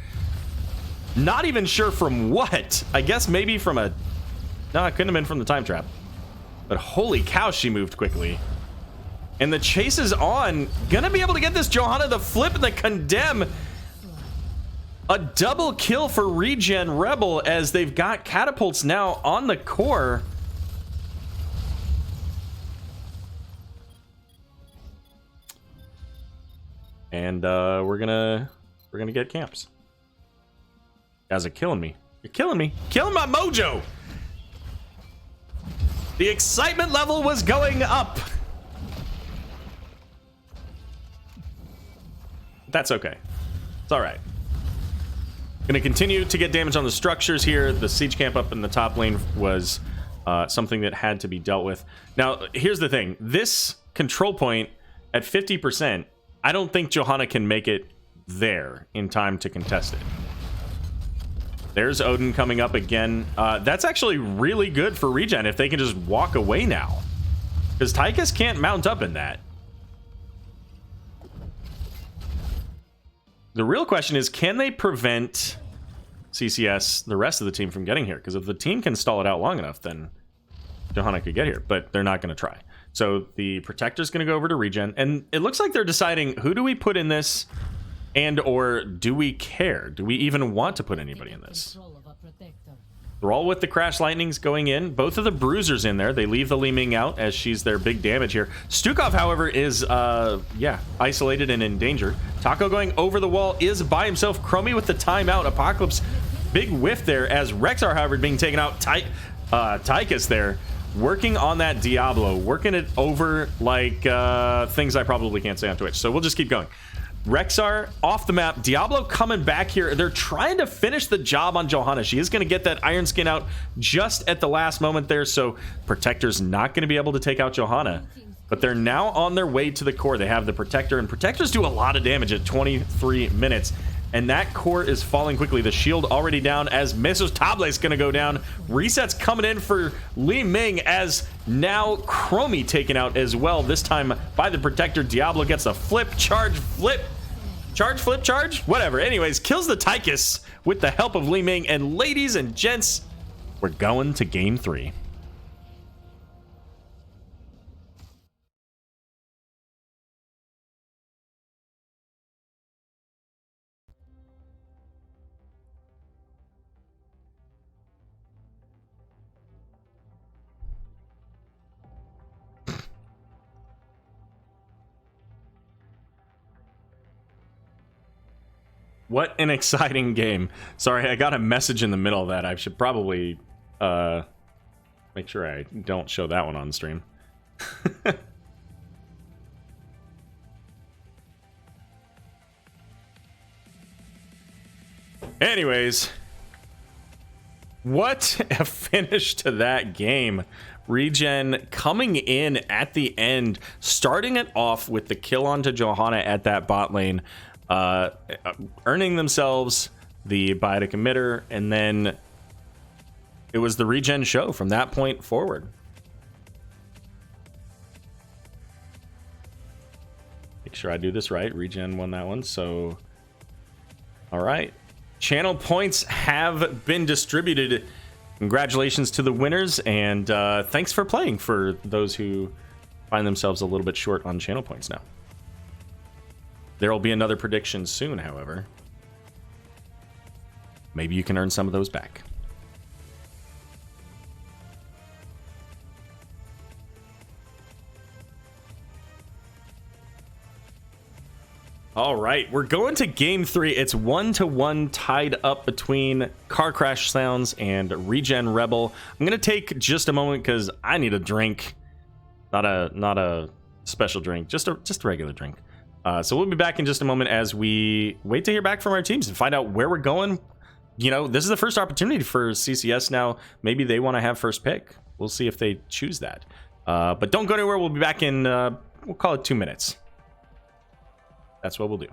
Not even sure from what. I guess maybe from a... No, it couldn't have been from the time trap. But holy cow, she moved quickly. And the chase is on. Gonna be able to get this Johanna, the flip and the condemn. A double kill for ReGen Rebel, as they've got catapults now on the core. And we're gonna get camps. You guys are killing me. You're killing me. Killing my mojo. The excitement level was going up. That's okay. It's all right. Gonna continue to get damage on the structures here. The siege camp up in the top lane was something that had to be dealt with. Now, here's the thing. This control point at 50%, I don't think Johanna can make it there in time to contest it. There's Odin coming up again. That's actually really good for ReGen if they can just walk away now, because Tychus can't mount up in that. The real question is, can they prevent CCS, the rest of the team, from getting here? Because if the team can stall it out long enough, then Johanna could get here, but they're not going to try. So the Protector's going to go over to ReGen, and it looks like they're deciding, who do we put in this, and or do we care? Do we even want to put anybody in this? They're all with the Crash Lightnings going in. Both of the Bruisers in there. They leave the Li Ming out, as she's their big damage here. Stukov, however, is, isolated and in danger. Taco going over the wall is by himself. Chromie with the timeout. Apocalypse, big whiff there, as Rexar, however, being taken out. Tychus there, working on that Diablo. Working it over like things I probably can't say on Twitch. So we'll just keep going. Rexar off the map. Diablo coming back here. They're trying to finish the job on Johanna. She is going to get that Iron Skin out just at the last moment there, so Protector's not going to be able to take out Johanna. But they're now on their way to the core. They have the Protector, and Protectors do a lot of damage at 23 minutes. And that core is falling quickly. The shield already down, as Mesos Table is going to go down. Resets coming in for Li Ming, as now Chromie taken out as well, this time by the Protector. Diablo gets a flip, charge, flip. Charge, flip, charge? Whatever. Anyways, kills the Tychus with the help of Li Ming. And ladies and gents, we're going to game 3. What an exciting game. Sorry, I got a message in the middle of that. I should probably make sure I don't show that one on stream. Anyways, what a finish to that game. ReGen coming in at the end, starting it off with the kill onto Johanna at that bot lane, earning themselves the biotic emitter, and then it was the ReGen show from that point forward. Make sure I do this right. ReGen won that one, so all right. Channel points have been distributed. Congratulations to the winners, and thanks for playing for those who find themselves a little bit short on channel points now. There will be another prediction soon, however. Maybe you can earn some of those back. All right, we're going to game 3. It's 1-1 tied up between Car Crash Sounds and ReGen Rebel. I'm gonna take just a moment because I need a drink, not a special drink, just a regular drink. So we'll be back in just a moment as we wait to hear back from our teams and find out where we're going. You know, this is the first opportunity for CCS now. Maybe they want to have first pick. We'll see if they choose that. But don't go anywhere. We'll be back in, we'll call it 2 minutes. That's what we'll do.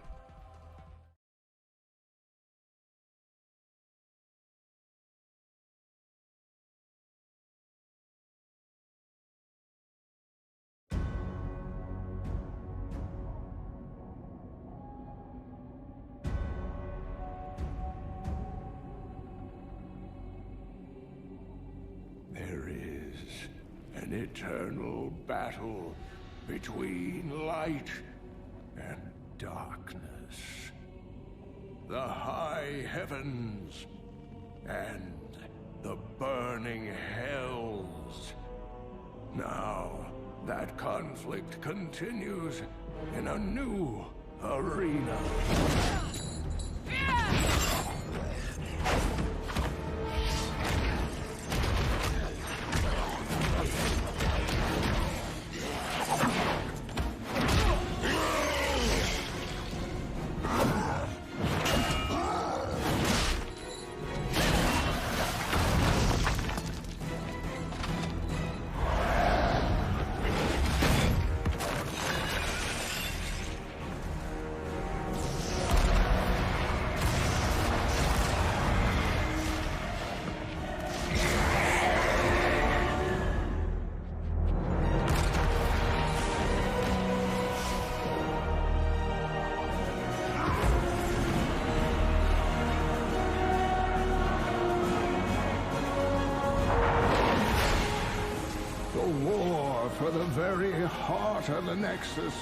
There is an eternal battle between light and darkness, the high heavens and the burning hells. Now that conflict continues in a new arena. For the very heart of the Nexus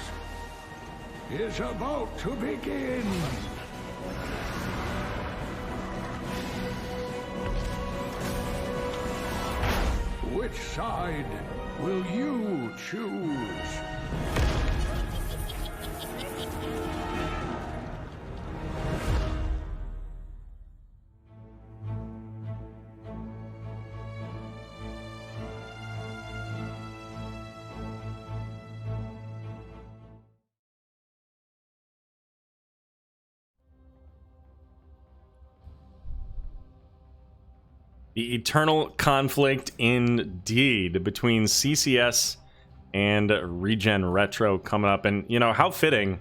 is about to begin. Which side will you choose? The eternal conflict indeed between CCS and ReGen Retro coming up. And, you know, how fitting.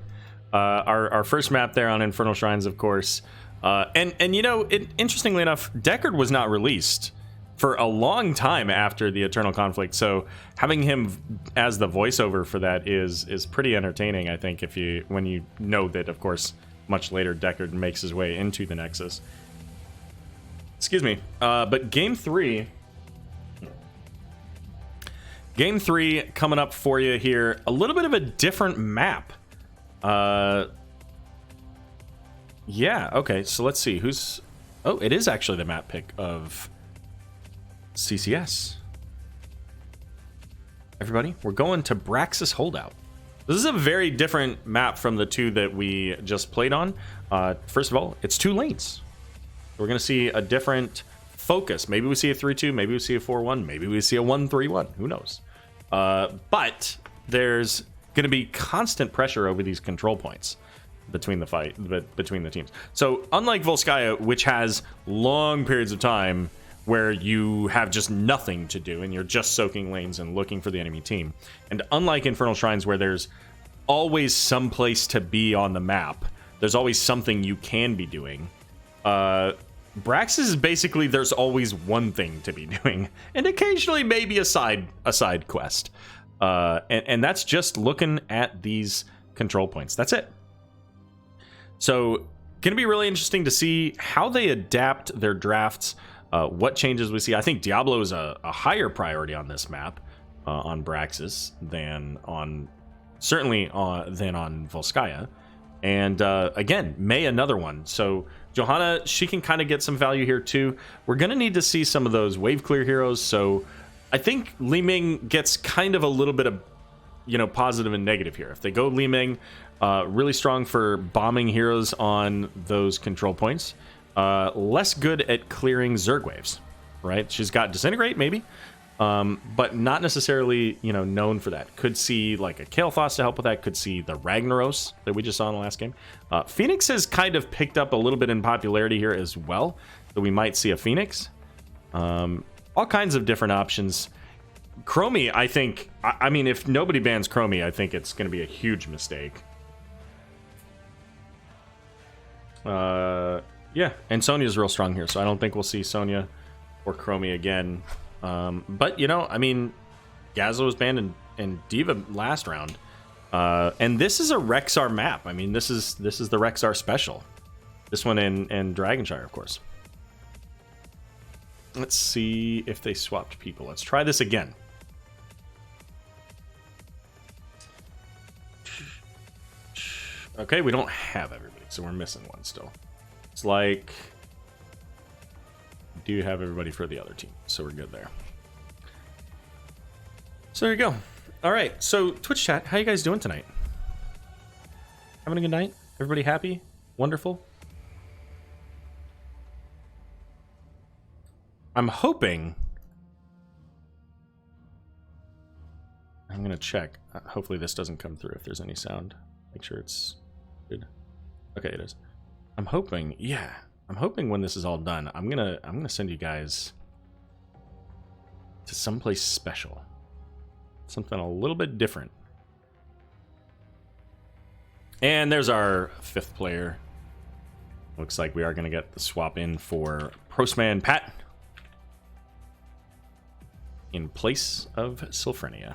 Our first map there on Infernal Shrines, of course. And you know, interestingly enough, Deckard was not released for a long time after the Eternal Conflict. So having him as the voiceover for that is pretty entertaining, I think, when you know that, of course, much later Deckard makes his way into the Nexus. Excuse me. But game 3 coming up for you here. A little bit of a different map. Yeah, okay, so let's see who's... Oh, it is actually the map pick of CCS. Everybody, we're going to Braxis Holdout. This is a very different map from the two that we just played on. First of all, it's 2 lanes. We're going to see a different focus. Maybe we see a 3-2, maybe we see a 4-1, maybe we see a 1-3-1. Who knows? But there's going to be constant pressure over these control points between the teams. So unlike Volskaya, which has long periods of time where you have just nothing to do and you're just soaking lanes and looking for the enemy team, and unlike Infernal Shrines where there's always some place to be on the map, there's always something you can be doing. Braxis is basically there's always one thing to be doing, and occasionally maybe a side quest, and that's just looking at these control points. That's it. So gonna be really interesting to see how they adapt their drafts, what changes we see. I think Diablo is a higher priority on this map, on Braxis than on Volskaya, and again, May another one. So Johanna, she can kind of get some value here too. We're gonna need to see some of those wave clear heroes. So I think Li Ming gets kind of a little bit of, positive and negative here. If they go Li Ming, really strong for bombing heroes on those control points. Less good at clearing Zerg waves, right? She's got Disintegrate, maybe, but not necessarily, known for that. Could see like a Kael'thas to help with that. Could see the Ragnaros that we just saw in the last game. Phoenix has kind of picked up a little bit in popularity here as well, so we might see a Phoenix. All kinds of different options. Chromie, I think, I mean, if nobody bans Chromie, I think it's going to be a huge mistake. Yeah, and Sonya's real strong here, so I don't think we'll see Sonya or Chromie again. But, I mean, Gazlo was banned in Diva last round. And this is a Rexar map. I mean, this is the Rexar special. This one in Dragonshire, of course. Let's see if they swapped people. Let's try this again. Okay, we don't have everybody, so we're missing one still. It's like we do have everybody for the other team, so we're good there. So there you go. All right, so Twitch chat, how you guys doing tonight? Having a good night? Everybody happy? Wonderful? I'm hoping... I'm gonna check. Hopefully this doesn't come through if there's any sound. Make sure it's good. Okay, it is. I'm hoping, yeah. I'm hoping when this is all done, I'm gonna send you guys to someplace special. Something a little bit different. And there's our 5th player. Looks like we are gonna get the swap in for Prostman Pat in place of Sylphrenia.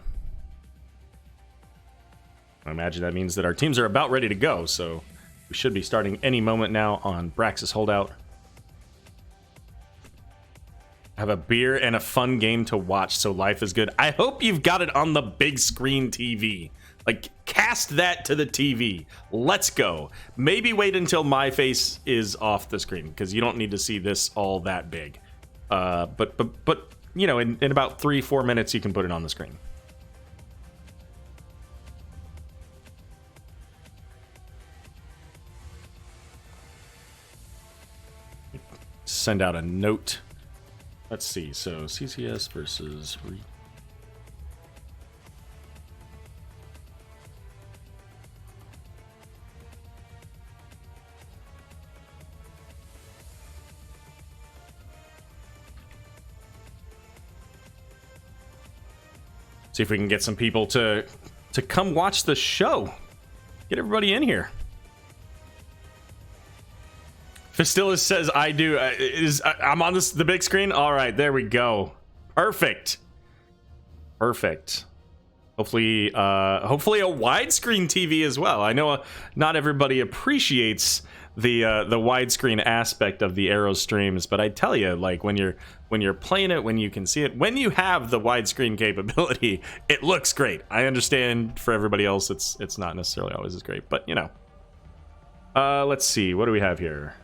I imagine that means that our teams are about ready to go, so we should be starting any moment now on Braxis Holdout. Have a beer and a fun game to watch, so life is good. I hope you've got it on the big screen TV. Like, cast that to the TV. Let's go. Maybe wait until my face is off the screen, because you don't need to see this all that big. But in about 3-4 minutes, you can put it on the screen. Send out a note. Let's see. So CCS versus see if we can get some people to come watch the show. Get everybody in here. Fastilis says, I do. I'm on the big screen? All right, there we go. Perfect. Perfect. Hopefully a widescreen TV as well. I know not everybody appreciates the widescreen aspect of the Arrow streams, but I tell you, like when you're playing it, when you can see it, when you have the widescreen capability, it looks great. I understand for everybody else, it's not necessarily always as great, but let's see, what do we have here?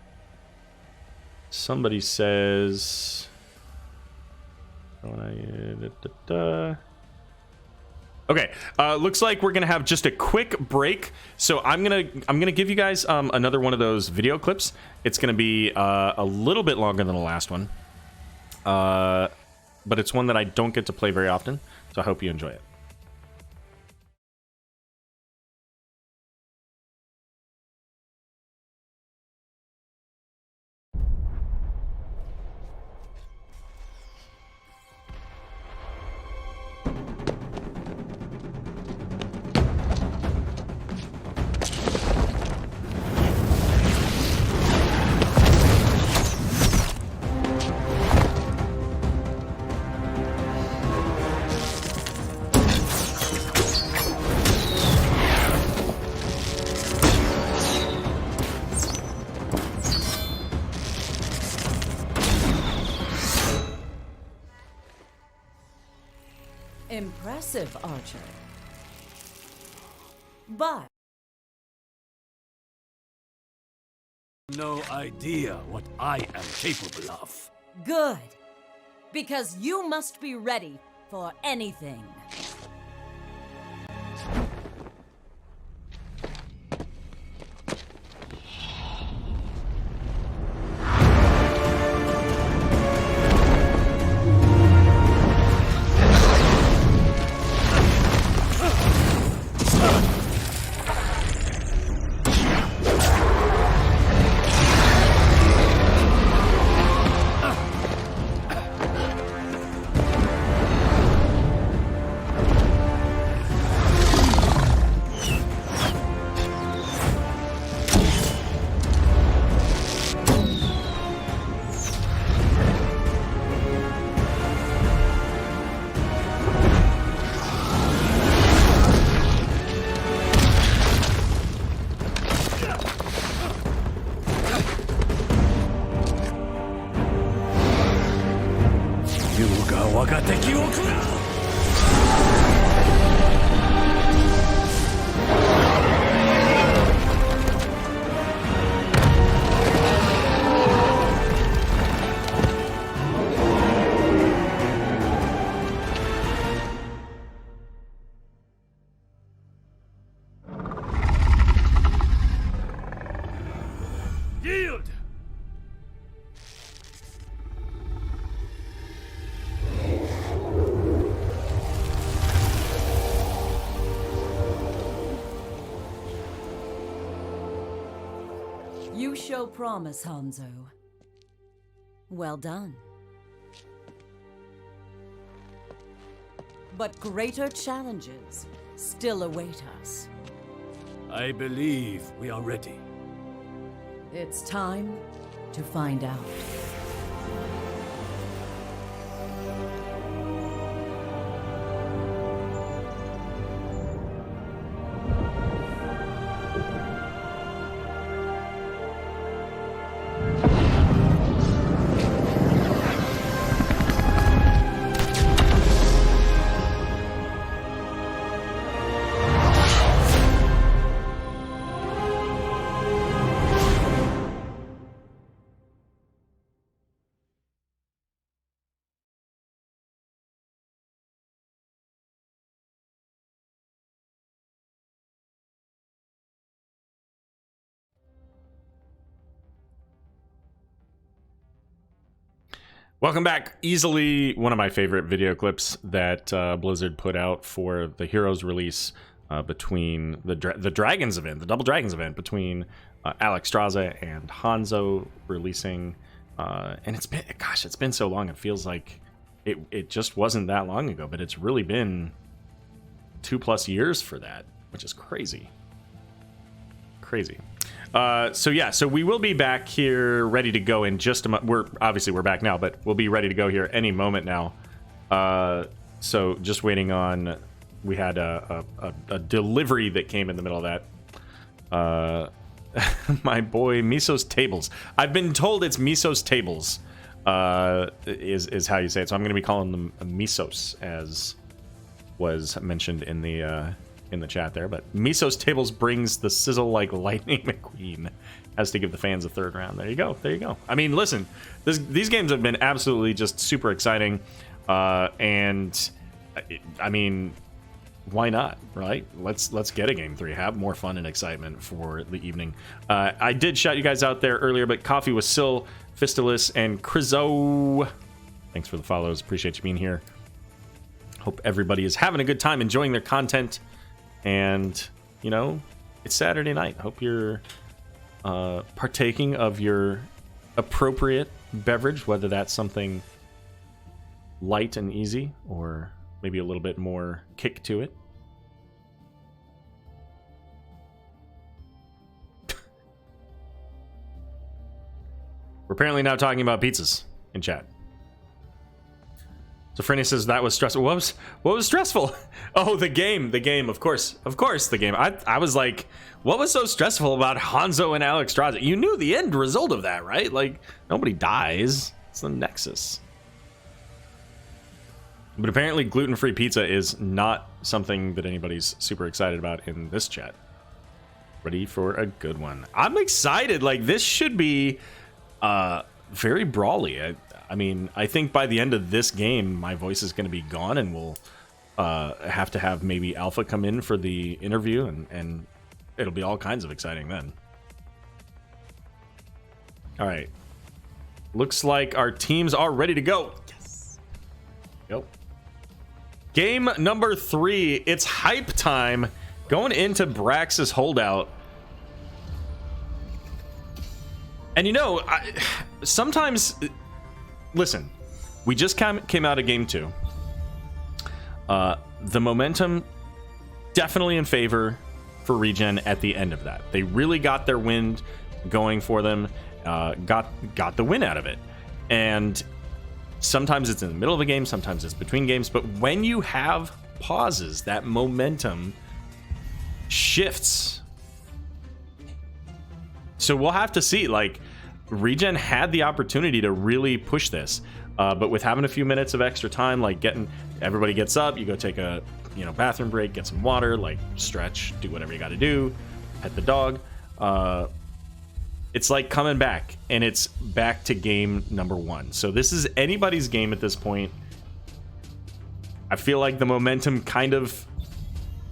Somebody says, Okay, looks like we're gonna have just a quick break. So I'm gonna give you guys another one of those video clips. It's gonna be a little bit longer than the last one, but it's one that I don't get to play very often. So I hope you enjoy it. Impressive, Archer. But no idea what I am capable of. good, because you must be ready for anything. Yield! You show promise, Hanzo. Well done. But greater challenges still await us. I believe we are ready. It's time to find out. Welcome back. Easily one of my favorite video clips that Blizzard put out for the Heroes release between the Dragons event, the Double Dragons event between Alex Straza and Hanzo releasing. And it's been so long. It feels like it just wasn't that long ago, but it's really been 2+ years for that, which is crazy. Crazy. So we will be back here ready to go in just a moment. We're back now, but we'll be ready to go here any moment now. So just waiting on, we had a delivery that came in the middle of that. My boy Miso's Tables. I've been told it's Miso's Tables is how you say it. So I'm going to be calling them Misos, as was mentioned in the chat there. But Miso's Tables brings the sizzle like lightning McQueen, has to give the fans a third round. There you go. There you go. I mean, listen, these games have been absolutely just super exciting. And I mean, why not, right? Let's get a game 3, have more fun and excitement for the evening. I did shout you guys out there earlier, but Coffee with Sil, Fistalis, and Crizo, thanks for the follows. Appreciate you being here. Hope everybody is having a good time, enjoying their content, and you know, it's Saturday night. Hope you're partaking of your appropriate beverage, whether that's something light and easy or maybe a little bit more kick to it. We're apparently now talking about pizzas in chat. So Frenny says that was stressful. What was stressful? Oh, the game. Of course, the game. I was like, what was so stressful about Hanzo and Alexstrasza? You knew the end result of that, right? Like, nobody dies. It's the Nexus. But apparently gluten-free pizza is not something that anybody's super excited about in this chat. Ready for a good one. I'm excited. Like, this should be very brawly. I mean, I think by the end of this game, my voice is going to be gone, and we'll have to have maybe Alpha come in for the interview, and it'll be all kinds of exciting then. All right. Looks like our teams are ready to go. Yes. Yep. Game number 3. It's hype time. Going into Brax's holdout. And you know, sometimes... Listen, we just came out of game 2. The momentum definitely in favor for ReGen at the end of that. They really got their wind going for them, got the win out of it. And sometimes it's in the middle of a game, sometimes it's between games, but when you have pauses, that momentum shifts. So we'll have to see, like, ReGen had the opportunity to really push this, but with having a few minutes of extra time, like everybody gets up, you go take a bathroom break, get some water, like stretch, do whatever you got to do, pet the dog. It's like coming back, and it's back to game number 1. So this is anybody's game at this point. I feel like the momentum kind of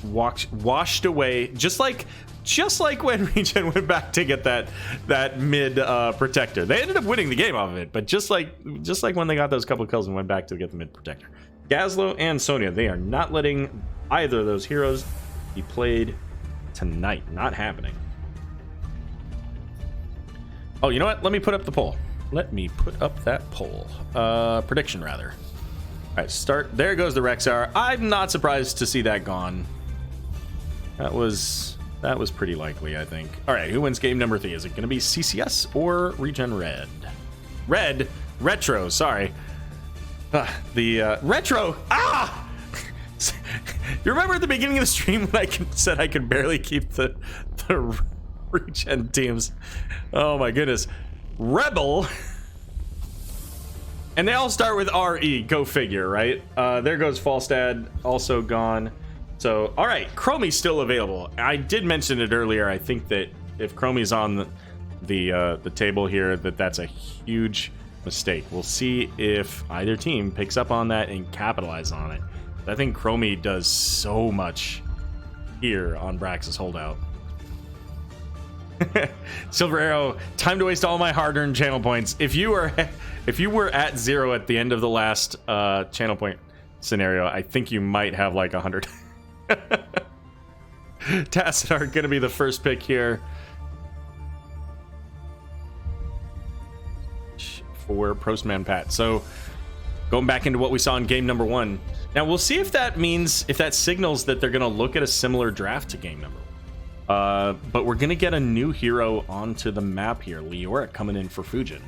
washed away, just like when ReGen went back to get that mid protector. They ended up winning the game off of it, but just like when they got those couple kills and went back to get the mid protector. Gazlo and Sonya, they are not letting either of those heroes be played tonight. Not happening. Oh, you know what? Let me put up the poll. Let me put up that poll. Prediction, rather. All right, start. There goes the Rexar. I'm not surprised to see that gone. That was pretty likely, I think. All right, who wins game number 3? Is it going to be CCS or ReGen Red? Retro, sorry. The Retro. Ah! You remember at the beginning of the stream when I said I could barely keep the ReGen teams? Oh my goodness. Rebel. And they all start with RE. Go figure, right? There goes Falstad, also gone. So, all right, Chromie's still available. I did mention it earlier. I think that if Chromie's on the table here, that's a huge mistake. We'll see if either team picks up on that and capitalize on it. I think Chromie does so much here on Brax's holdout. Silver Arrow, time to waste all my hard-earned channel points. If you were at 0 at the end of the last channel point scenario, I think you might have like 100. Tassadar gonna be the first pick here for Postman Pat. So going back into what we saw in game number 1. Now we'll see if that signals that they're gonna look at a similar draft to game number 1. But we're gonna get a new hero onto the map here. Leoric coming in for Fujin.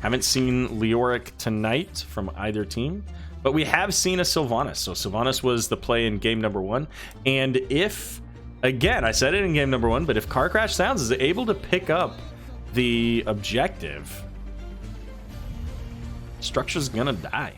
Haven't seen Leoric tonight from either team, but we have seen a Sylvanas. So Sylvanas was the play in game number 1. And if, again, I said it in game number 1, but if Car Crash Sounds is able to pick up the objective, Structure's gonna die.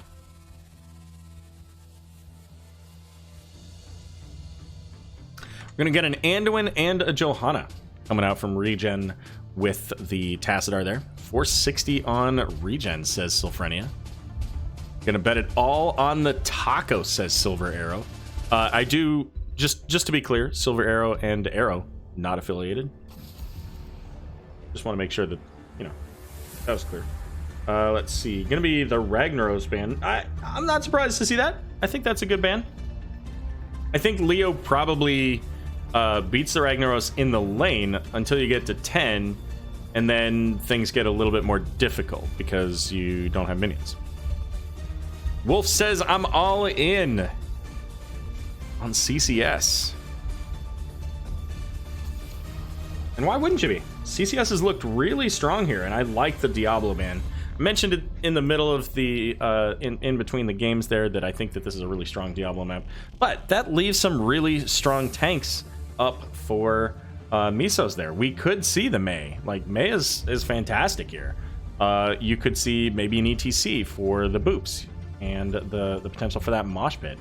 We're gonna get an Anduin and a Johanna coming out from ReGen with the Tassadar there. 460 on ReGen, says Sylphrenia. Gonna bet it all on the taco, says Silver Arrow. I do, just to be clear, Silver Arrow and Arrow not affiliated. Just want to make sure that, you know, that was clear. Let's see, gonna be the Ragnaros ban. I'm not surprised to see that. I think that's a good ban. I think Leo probably beats the Ragnaros in the lane until you get to 10, and then things get a little bit more difficult because you don't have minions. Wolf says, I'm all in on CCS. And why wouldn't you be? CCS has looked really strong here, and I like the Diablo ban. I mentioned it in the middle of the, in between the games there, that I think that this is a really strong Diablo map. But that leaves some really strong tanks up for Misos there. We could see the Mei. Like, Mei is fantastic here. You could see maybe an ETC for the Boops and the potential for that mosh pit.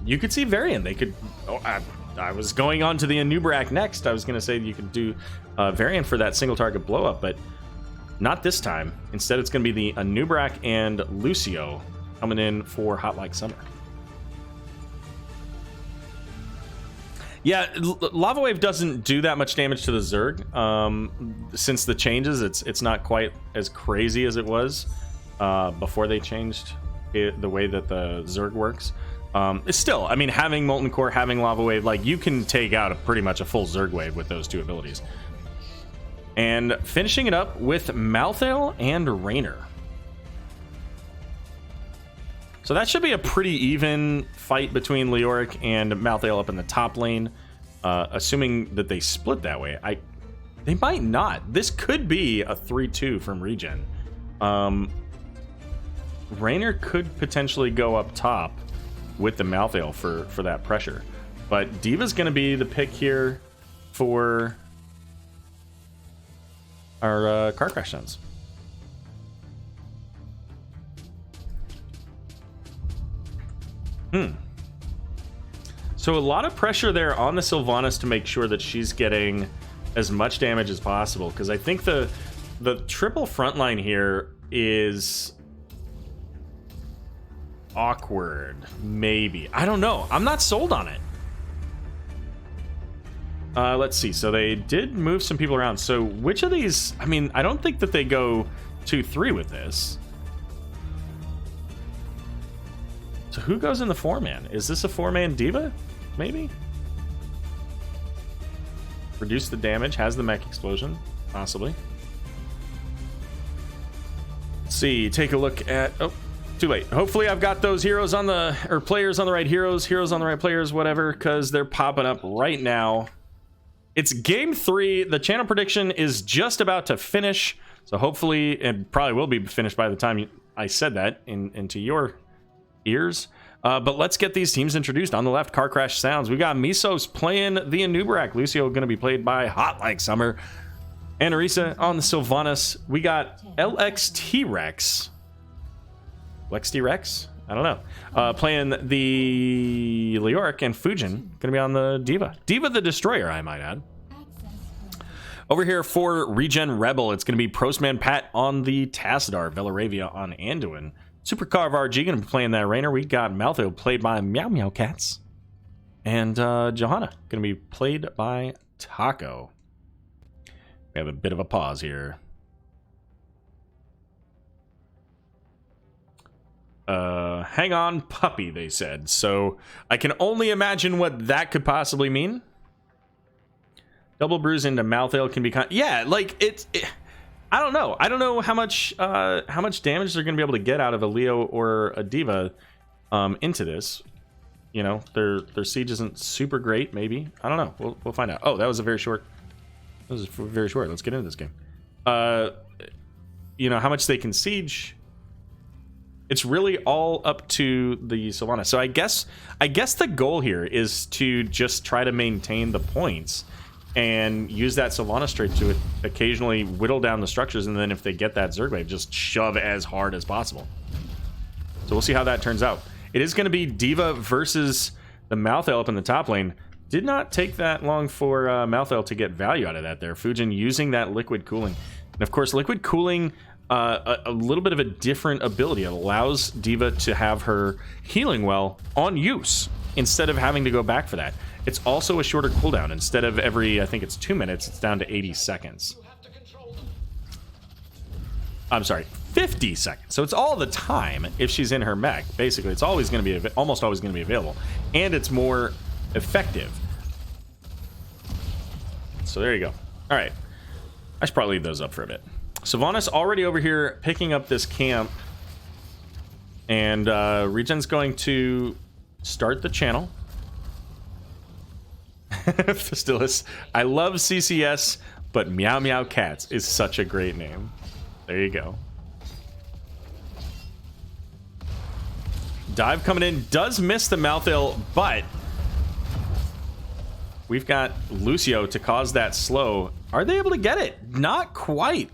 You could see Varian. They could... Oh, I was going on to the Anubarak next. I was going to say you could do Varian for that single target blow up, but not this time. Instead, it's going to be the Anubarak and Lucio coming in for Hot Like Summer. Yeah, Lava Wave doesn't do that much damage to the Zerg. Since the changes, it's not quite as crazy as it was before they changed the way that the Zerg works. It's still, I mean, having Molten Core, having Lava Wave, like, you can take out pretty much a full Zerg wave with those two abilities. And finishing it up with Malthael and Raynor. So that should be a pretty even fight between Leoric and Malthael up in the top lane, assuming that they split that way. They might not. This could be a 3-2 from ReGen. Raynor could potentially go up top with the Malthael for that pressure. But D.Va's going to be the pick here for our car crash sounds. So a lot of pressure there on the Sylvanas to make sure that she's getting as much damage as possible, because I think the triple frontline here is awkward. Maybe, I don't know. I'm not sold on it. Let's see. So they did move some people around. So which of these? I mean, I don't think that they go 2-3 with this. So who goes in the 4-man? Is this a 4-man D.Va? Maybe? Reduce the damage, has the mech explosion, possibly. Let's see, take a look at... Oh, too late. Hopefully I've got those heroes on the... Or players on the right heroes on the right players, whatever, because they're popping up right now. It's game 3. The channel prediction is just about to finish. So hopefully, it probably will be finished by the time I said that into your ears. But let's get these teams introduced. On the left, Car Crash Sounds. We got Misos playing the Anubarak. Lucio going to be played by Hot Like Summer. And Arisa on the Sylvanas. We got LXT-Rex. LXT-Rex? I don't know. Playing the Leoric, and Fujin going to be on the D.Va. D.Va the Destroyer, I might add. Over here for ReGen Rebel, it's going to be Prostman Pat on the Tassadar, Velaravia on Anduin. Supercarve RG going to be playing that Raynor. We got Malthael played by Meow Meow Cats. And Johanna going to be played by Taco. We have a bit of a pause here. Hang on, puppy, they said. So I can only imagine what that could possibly mean. Double bruise into Malthael can be yeah, like I don't know. I don't know how much damage they're going to be able to get out of a Leo or a D.Va into this. You know, their siege isn't super great. Maybe, I don't know. We'll find out. Oh, that was a very short. That was very short. Let's get into this game. You know how much they can siege. It's really all up to the Sylvanas. So I guess the goal here is to just try to maintain the points and use that Sylvanas trait to occasionally whittle down the structures, and then if they get that Zerg wave, just shove as hard as possible. So we'll see how that turns out. It is going to be D.Va versus the Malthael up in the top lane. Did not take that long for Malthael to get value out of that there. Fujin using that liquid cooling. And of course, liquid cooling, a little bit of a different ability. It allows D.Va to have her healing well on use. instead of having to go back for that. It's also a shorter cooldown. Instead of every, I think it's 2 minutes, it's down to 80 seconds. I'm sorry, 50 seconds. So it's all the time if she's in her mech. Basically, it's always going to be, almost always going to be available. And it's more effective. So there you go. All right. I should probably leave those up for a bit. Sylvanas already over here picking up this camp. And ReGen's going to start the channel. Fastilis. I love CCS, but Meow Meow Cats is such a great name. There you go. Dive coming in. Does miss the Malthael, but we've got Lucio to cause that slow. Are they able to get it? Not quite.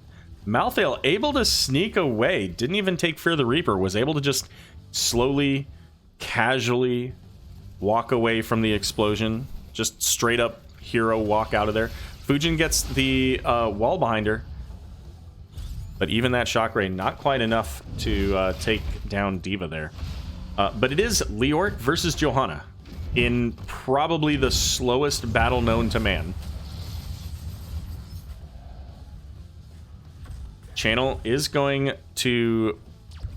Malthael able to sneak away. Didn't even take Fear the Reaper. Was able to just slowly, casually walk away from the explosion. Just straight up hero walk out of there. Fujin gets the wall behind her. But even that shock ray, not quite enough to take down D.Va there. But it is Leort versus Johanna in probably the slowest battle known to man. Channel is going to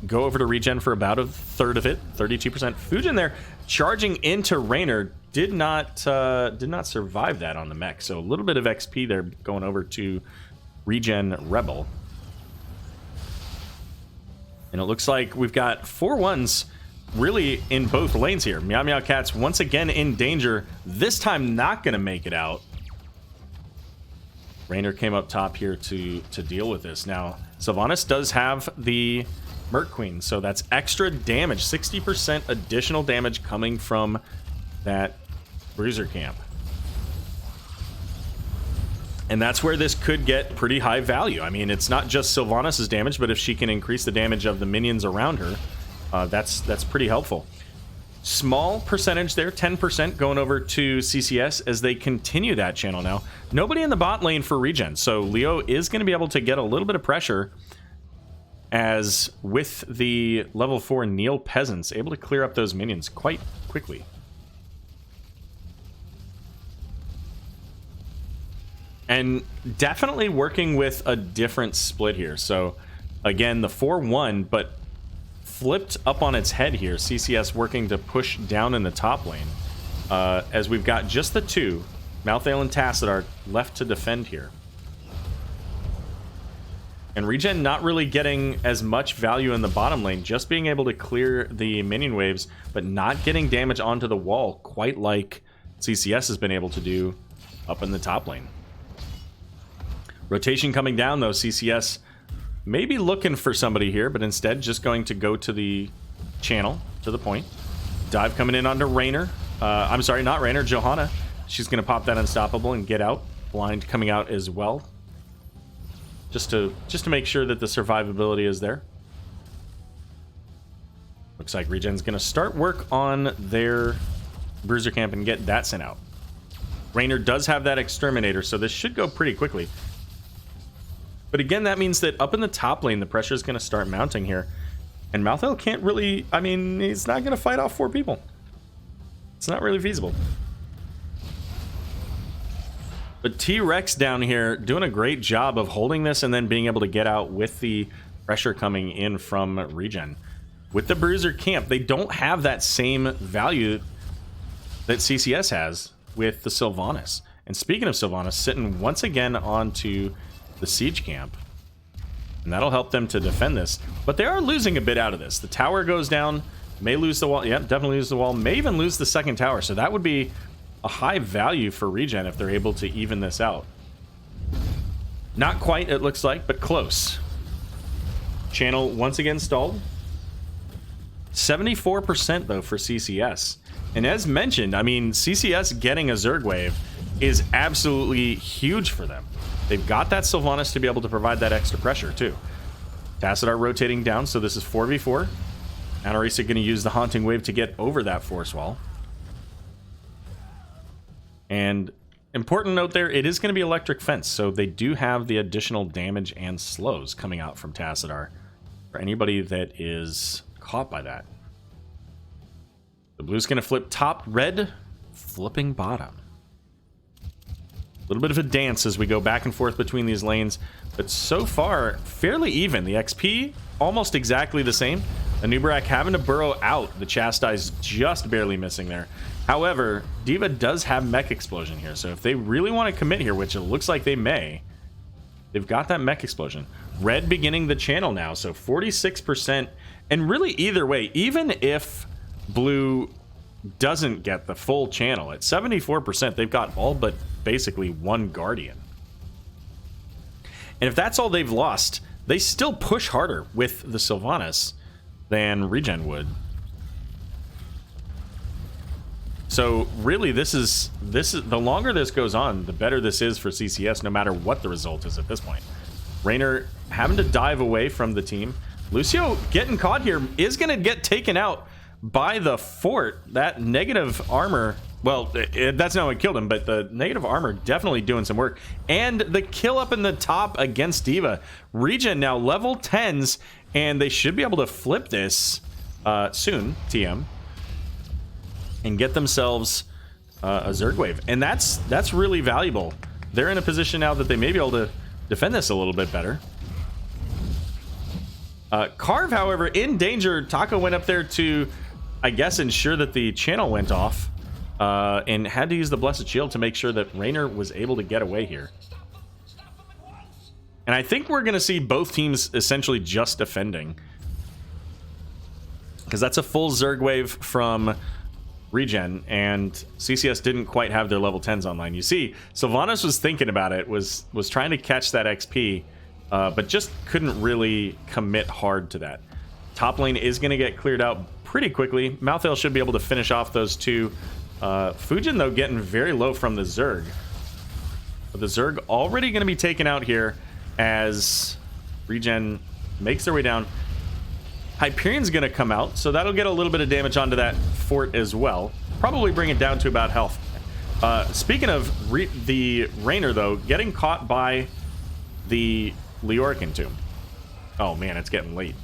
go over to ReGen for about a third of it, 32%. Fujin there charging into Raynor did not survive that on the mech, so a little bit of XP there going over to ReGen Rebel. And it looks like we've got 4 ones really in both lanes here. Meow Meow Cats once again in danger, this time not going to make it out. Raynor came up top here to deal with this. Now, Sylvanas does have the Merc Queen, so that's extra damage, 60% additional damage coming from that Bruiser Camp. And that's where this could get pretty high value. I mean, it's not just Sylvanas' damage, but if she can increase the damage of the minions around her, that's pretty helpful. Small percentage there, 10% going over to CCS as they continue that channel now. Nobody in the bot lane for ReGen, so Leo is going to be able to get a little bit of pressure as with the level 4 Neil Peasants able to clear up those minions quite quickly. And definitely working with a different split here. So again, the 4-1, but flipped up on its head here. CCS working to push down in the top lane. As we've got just the 2, Malthael and Tassadar, left to defend here. And ReGen not really getting as much value in the bottom lane, just being able to clear the minion waves, but not getting damage onto the wall, quite like CCS has been able to do up in the top lane. Rotation coming down though, CCS maybe looking for somebody here, but instead just going to go to the channel, to the point. Dive coming in onto Raynor. I'm sorry, not Raynor, Johanna. She's going to pop that Unstoppable and get out. Blind coming out as well. Just to make sure that the survivability is there. Looks like ReGen's going to start work on their Bruiser Camp and get that sent out. Raynor does have that Exterminator, so this should go pretty quickly. But again, that means that up in the top lane, the pressure is going to start mounting here. And Malthael can't really... I mean, he's not going to fight off 4 people. It's not really feasible. But T-Rex down here doing a great job of holding this and then being able to get out with the pressure coming in from ReGen. With the Bruiser Camp, they don't have that same value that CCS has with the Sylvanas. And speaking of Sylvanas, sitting once again onto the Siege Camp. And that'll help them to defend this. But they are losing a bit out of this. The tower goes down, may lose the wall. Yep, definitely lose the wall. May even lose the second tower. So that would be a high value for ReGen if they're able to even this out. Not quite, it looks like, but close. Channel once again stalled. 74% though for CCS. And as mentioned, I mean, CCS getting a Zerg wave is absolutely huge for them. They've got that Sylvanas to be able to provide that extra pressure too. Tassadar rotating down, so this is 4v4. Anorisa going to use the Haunting Wave to get over that force wall. And important note there, it is going to be Electric Fence, so they do have the additional damage and slows coming out from Tassadar for anybody that is caught by that. The blue's going to flip top, red flipping bottom. A little bit of a dance as we go back and forth between these lanes, but so far fairly even. The XP almost exactly the same. Anubarak having to burrow out. The Chastise just barely missing there. However, D.Va does have Mech Explosion here, so if they really want to commit here, which it looks like they may, they've got that Mech Explosion. Red beginning the channel now, so 46%. And really either way, even if blue doesn't get the full channel at 74%, they've got all but basically one Guardian. And if that's all they've lost, they still push harder with the Sylvanas than ReGen would. So really this is the longer this goes on, the better this is for CCS, no matter what the result is at this point. Raynor having to dive away from the team. Lucio getting caught here is going to get taken out by the fort. That negative armor, well, that's not what killed him, but the negative armor definitely doing some work. And the kill up in the top against D.Va. ReGen now level 10s, and they should be able to flip this soon, TM, and get themselves a Zerg wave. And that's really valuable. They're in a position now that they may be able to defend this a little bit better. Carve, however, in danger. Taco went up there to, I guess, ensure that the channel went off, and had to use the Blessed Shield to make sure that Raynor was able to get away here. And I think we're going to see both teams essentially just defending, because that's a full Zerg wave from ReGen, and CCS didn't quite have their level 10s online. You see, Sylvanas was thinking about it, was trying to catch that XP, but just couldn't really commit hard to that. Top lane is going to get cleared out pretty quickly. Malthael should be able to finish off those two. Fujin, though, getting very low from the Zerg. But the Zerg already going to be taken out here as ReGen makes their way down. Hyperion's going to come out, so that'll get a little bit of damage onto that fort as well. Probably bring it down to about health. Speaking of the Raynor, though, getting caught by the Leorican tomb. Oh man, it's getting late.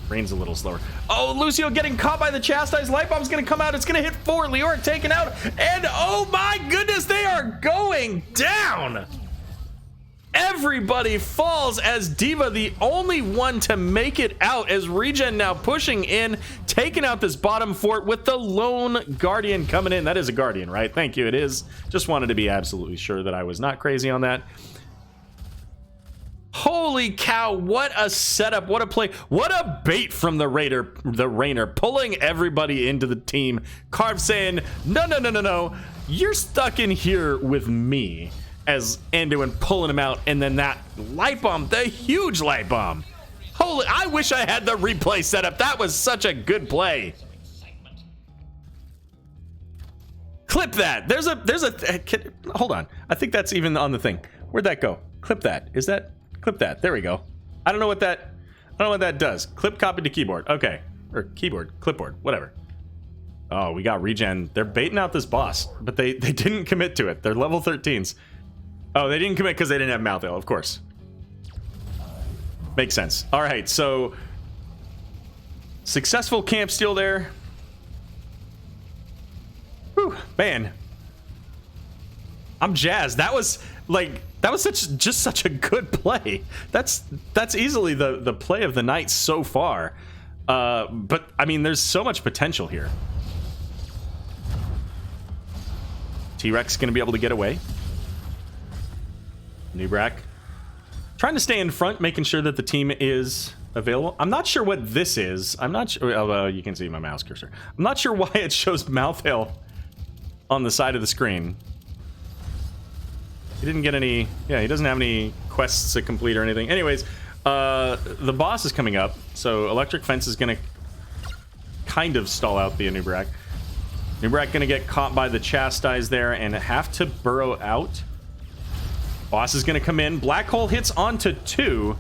Rain's a little slower. Oh, Lucio getting caught by the Chastise. Light Bomb's gonna come out. It's gonna hit 4. Leoric taken out. And oh my goodness, they are going down. Everybody falls as D.Va, the only one to make it out, as ReGen now pushing in, taking out this bottom fort with the lone Guardian coming in. That is a Guardian, right? Thank you, it is. Just wanted to be absolutely sure that I was not crazy on that. Holy cow, what a setup, what a play, what a bait from the Raynor, pulling everybody into the team. Carve saying, no, you're stuck in here with me, as Anduin pulling him out, and then that light bomb, the huge light bomb. Holy, I wish I had the replay setup. That was such a good play. Clip that. There's a hold on. I think that's even on the thing. Where'd that go? Clip that. Is that? Clip that. There we go. I don't know what that does. Clip, copy to keyboard. Okay. Or keyboard, clipboard, whatever. Oh, we got ReGen. They're baiting out this boss, but they didn't commit to it. They're level 13s. Oh, they didn't commit because they didn't have Malthael, of course. Makes sense. All right, so successful camp steal there. Whew, man. I'm jazzed. That was such a good play. That's easily the play of the night so far. But I mean, there's so much potential here. T-Rex gonna be able to get away. Nubrak trying to stay in front, making sure that the team is available. I'm not sure what this is. I'm not sure. Oh, you can see my mouse cursor. I'm not sure why it shows Malthael on the side of the screen. He didn't get any. Yeah, he doesn't have any quests to complete or anything. Anyways, the boss is coming up, so Electric Fence is gonna kind of stall out the Nubrak. Nubrak gonna get caught by the Chastise there and have to burrow out. Boss is gonna come in. Black Hole hits onto 2,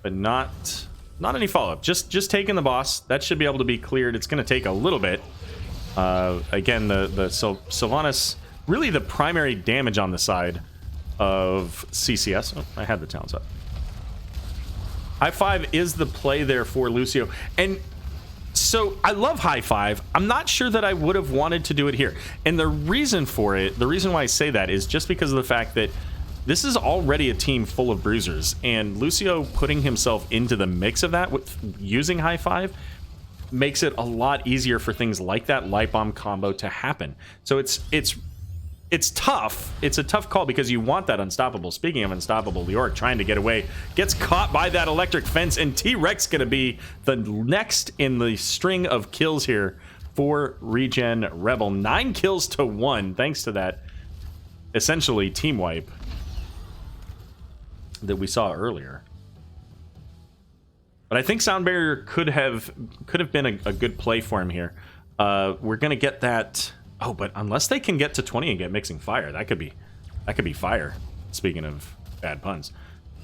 but not any follow-up. Just taking the boss. That should be able to be cleared. It's gonna take a little bit. Again, the Sylvanas, really the primary damage on the side of CCS. Oh, I had the talents up. High 5 is the play there for Lucio, and So I love high five. I'm not sure that I would have wanted to do it here. And the reason for it, the reason why I say that is just because of the fact that this is already a team full of bruisers, and Lucio putting himself into the mix of that with using high five makes it a lot easier for things like that light bomb combo to happen. So it's tough. It's a tough call because you want that unstoppable. Speaking of unstoppable, Leoric trying to get away, gets caught by that electric fence, and T-Rex gonna be the next in the string of kills here for ReGen Rebel. 9 kills to 1 thanks to that essentially team wipe that we saw earlier. But I think Sound Barrier could have been a good play for him here. We're gonna get that. Oh, but unless they can get to 20 and get mixing fire, that could be fire. Speaking of bad puns,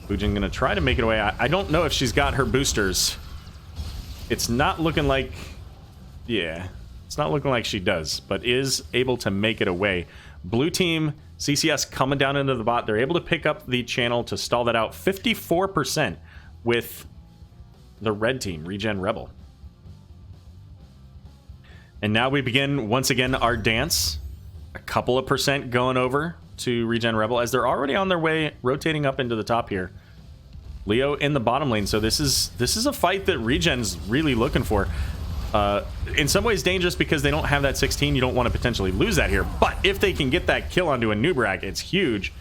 Fujin gonna try to make it away. I don't know if she's got her boosters. It's not looking like, yeah, it's not looking like she does, but is able to make it away. Blue team, CCS coming down into the bot. They're able to pick up the channel to stall that out. 54% with the red team, ReGen Rebel. And now we begin, once again, our dance. A couple of percent going over to ReGen Rebel as they're already on their way, rotating up into the top here. Leo in the bottom lane, so this is a fight that ReGen's really looking for. In some ways dangerous because they don't have that 16. You don't want to potentially lose that here. But if they can get that kill onto a Nubrak, it's huge.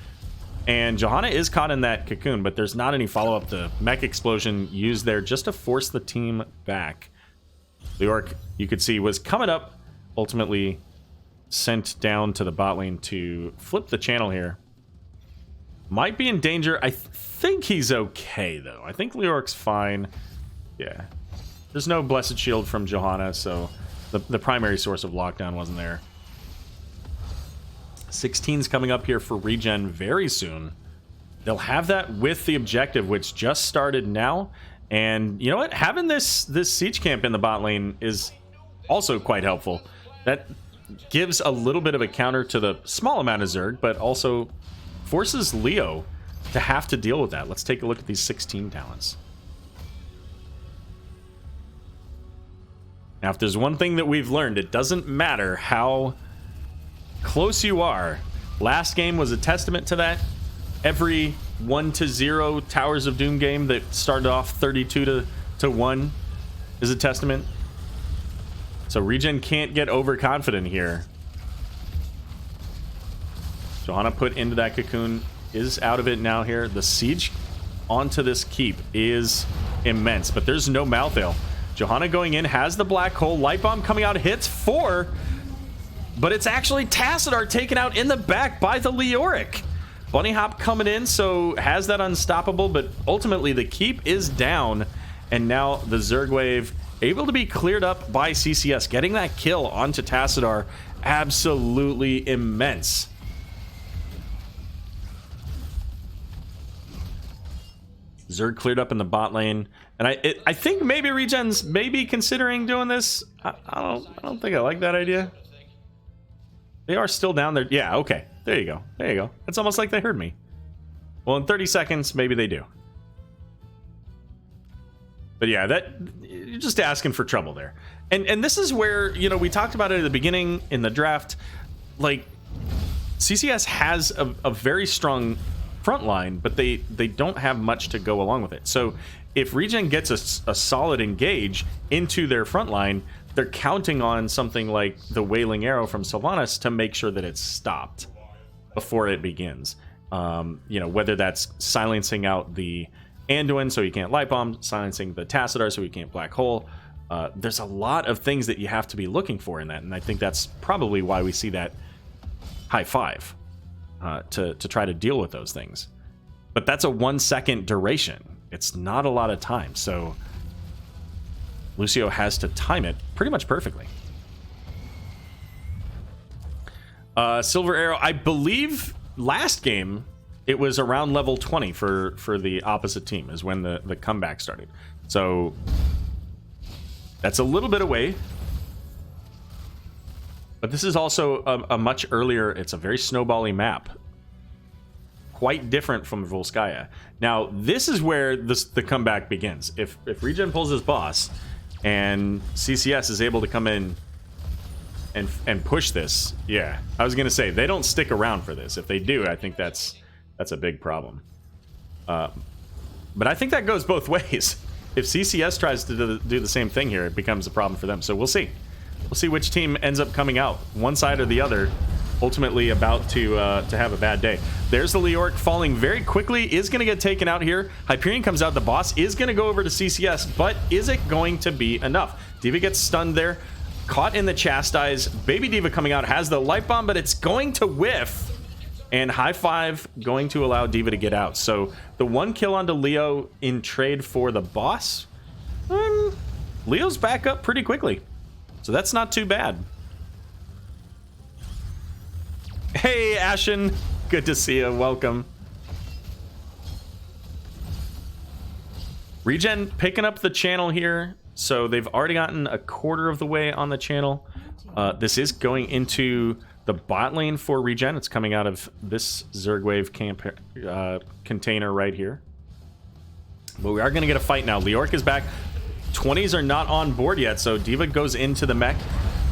And Johanna is caught in that cocoon, but there's not any follow-up. The mech explosion used there just to force the team back. Leoric, you could see, was coming up, ultimately sent down to the bot lane to flip the channel here. Might be in danger. I think he's okay, though. I think Leoric's fine. Yeah. There's no Blessed Shield from Johanna, so the primary source of lockdown wasn't there. 16's coming up here for ReGen very soon. They'll have that with the objective, which just started now. And you know what? Having this siege camp in the bot lane is also quite helpful. That gives a little bit of a counter to the small amount of Zerg, but also forces Leo to have to deal with that. Let's take a look at these 16 talents. Now, if there's one thing that we've learned, it doesn't matter how close you are. Last game was a testament to that. Every 1-0 Towers of Doom game that started off 32-1 is a testament. So ReGen can't get overconfident here. Johanna put into that cocoon, is out of it now here. The siege onto this keep is immense, but there's no Malthael. Johanna going in, has the black hole. Light bomb coming out, hits 4, but it's actually Tassadar taken out in the back by the Leoric. Bunny Hop coming in, so has that unstoppable, but ultimately the keep is down, and now the Zerg wave able to be cleared up by CCS. Getting that kill onto Tassadar, absolutely immense. Zerg cleared up in the bot lane, and I think maybe ReGen's maybe considering doing this. I don't think I like that idea. They are still down there. Yeah, okay. There you go. There you go. It's almost like they heard me. Well, in 30 seconds, maybe they do. But yeah, that you're just asking for trouble there. And this is where, you know, we talked about it at the beginning in the draft. Like, CCS has a very strong front line, but they don't have much to go along with it. So if ReGen gets a solid engage into their front line, they're counting on something like the Wailing Arrow from Sylvanas to make sure that it's stopped before it begins. You know, whether that's silencing out the Anduin so he can't light bomb, silencing the Tassadar so he can't black hole. There's a lot of things that you have to be looking for in that, and I think that's probably why we see that high five to try to deal with those things. But that's a 1 second duration. It's not a lot of time, so Lucio has to time it pretty much perfectly. Silver Arrow, I believe last game it was around level 20 for the opposite team is when the comeback started. So that's a little bit away. But this is also a much earlier, it's a very snowbally map. Quite different from Volskaya. Now, this is where the comeback begins. If ReGen pulls his boss, and CCS is able to come in and push this. Yeah, I was gonna say they don't stick around for this. If they do, I think that's a big problem. But I think that goes both ways. If CCS tries to do the same thing here, it becomes a problem for them. So we'll see. We'll see which team ends up coming out, one side or the other. Ultimately about to have a bad day. There's the Leoric falling very quickly, is going to get taken out here. Hyperion comes out, the boss is going to go over to CCS, but is it going to be enough? D.Va gets stunned there, caught in the Chastise. Baby D.Va coming out, has the Light Bomb, but it's going to whiff. And High Five going to allow D.Va to get out. So the 1 kill onto Leo in trade for the boss. Leo's back up pretty quickly. So that's not too bad. Hey, Ashen. Good to see you. Welcome. ReGen picking up the channel here. So they've already gotten a quarter of the way on the channel. This is going into the bot lane for ReGen. It's coming out of this Zergwave container right here. But we are going to get a fight now. Leoric is back. 20s are not on board yet, so D.Va goes into the mech.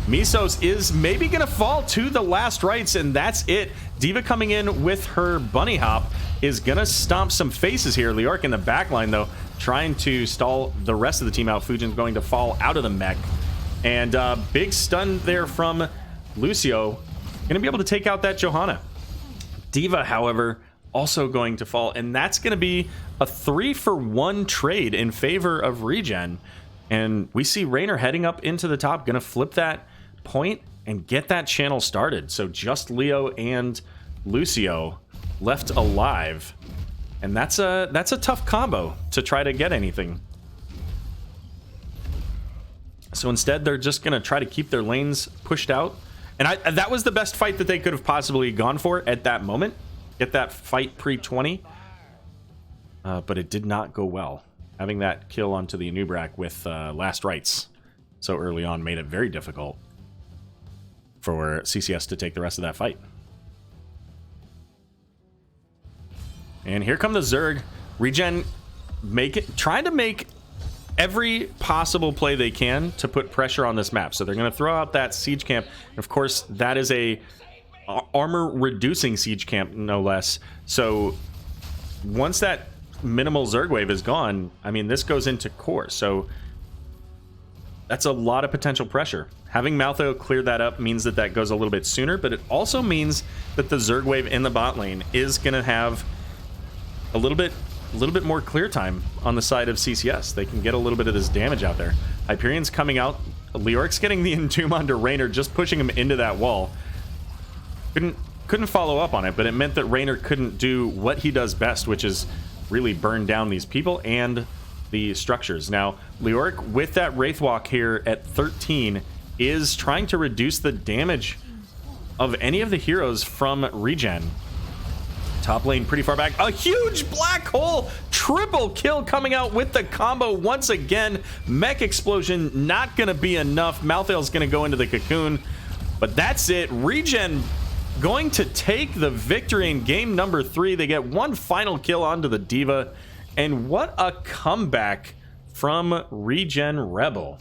Misos is maybe going to fall to the last rites, and that's it. D.Va coming in with her bunny hop is going to stomp some faces here. Leoric in the back line, though, trying to stall the rest of the team out. Fujin's going to fall out of the mech. And big stun there from Lucio. Going to be able to take out that Johanna. D.Va, however, also going to fall, and that's going to be a 3-for-1 trade in favor of ReGen. And we see Raynor heading up into the top, going to flip that point and get that channel started. So just Leo and Lucio left alive, and that's a tough combo to try to get anything. So instead, they're just going to try to keep their lanes pushed out. And that was the best fight that they could have possibly gone for at that moment. Get that fight pre-20. But it did not go well. Having that kill onto the Anubrak with last rites so early on made it very difficult for CCS to take the rest of that fight. And here come the Zerg. ReGen trying to make every possible play they can to put pressure on this map. So they're going to throw out that siege camp. And of course, that is a armor reducing siege camp, no less. So once that minimal Zerg wave is gone, I mean, this goes into core. So that's a lot of potential pressure. Having Maltho clear that up means that goes a little bit sooner, but it also means that the Zerg wave in the bot lane is going to have a little bit more clear time on the side of CCS. They can get a little bit of this damage out there. Hyperion's coming out. Leoric's getting the Entomb onto Raynor, just pushing him into that wall. Couldn't follow up on it, but it meant that Raynor couldn't do what he does best, which is really burn down these people and the structures. Now, Leoric with that Wraithwalk here at 13 is trying to reduce the damage of any of the heroes from ReGen. Top lane pretty far back. A huge black hole triple kill coming out with the combo once again. Mech explosion not going to be enough. Malthael's going to go into the cocoon, but that's it. ReGen going to take the victory in game number 3. They get one final kill onto the D.Va, and what a comeback from ReGen Rebel.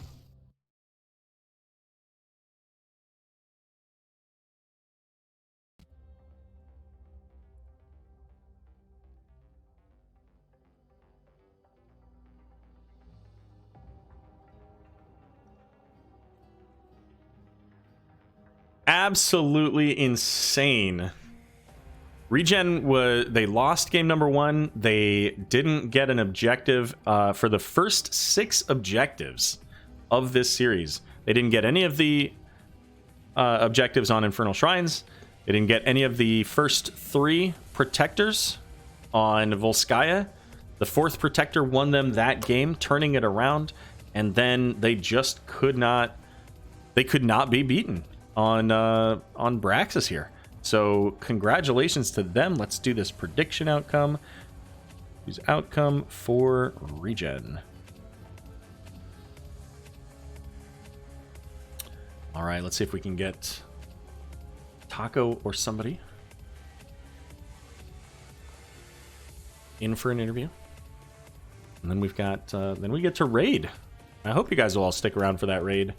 Absolutely insane. ReGen they lost game number 1. They didn't get an objective for the first 6 objectives of this series. They didn't get any of the objectives on Infernal Shrines. They didn't get any of the first 3 protectors on Volskaya. The 4th protector won them that game, turning it around, and then they just could not be beaten on Braxis here. So congratulations to them. Let's do this prediction outcome. Use outcome for ReGen. All right, let's see if we can get Taco or somebody in for an interview. And then we've got then we get to raid I hope you guys will all stick around for that raid.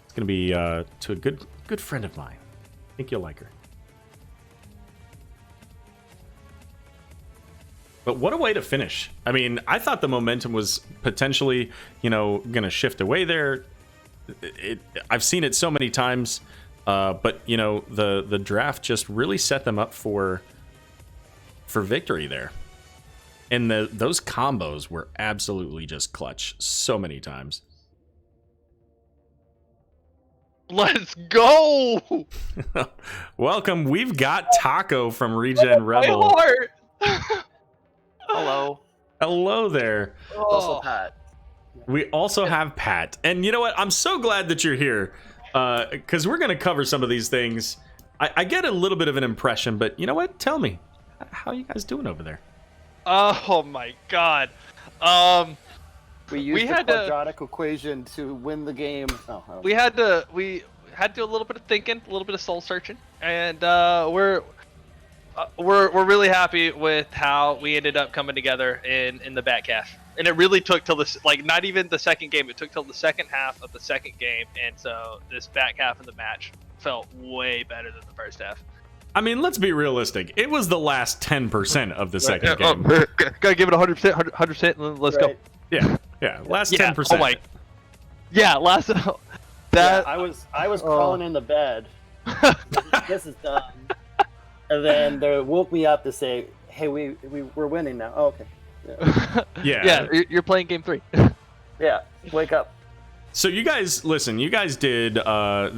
It's gonna be to a good friend of mine. I think you'll like her. But what a way to finish. I mean, I thought the momentum was potentially, gonna shift away there. I've seen it so many times, but the draft just really set them up for victory there. And those combos were absolutely just clutch so many times. Let's go! Welcome. We've got Taco from ReGen Rebel. My heart! Hello. Hello there. Also Pat. We also have Pat. And you know what? I'm so glad that you're here, because we're going to cover some of these things. I get a little bit of an impression, but you know what? Tell me, how are you guys doing over there? Oh my god. We had the quadratic equation to win the game. We had to do a little bit of thinking, a little bit of soul searching, and we're really happy with how we ended up coming together in the back half. And it really took till this, like, not even the second game, it took till the second half of the second game, and so this back half of the match felt way better than the first half. I mean, let's be realistic. It was the last 10% of the second game. Gotta give it 100%, 100%, and let's go. Yeah, last 10%. Oh my. Yeah, last. That. Yeah, I was crawling into bed. This is done. And then they woke me up to say, "Hey, we're winning now." Oh, okay. Yeah. You're playing game 3. Yeah, wake up. So you guys, listen, you guys did, I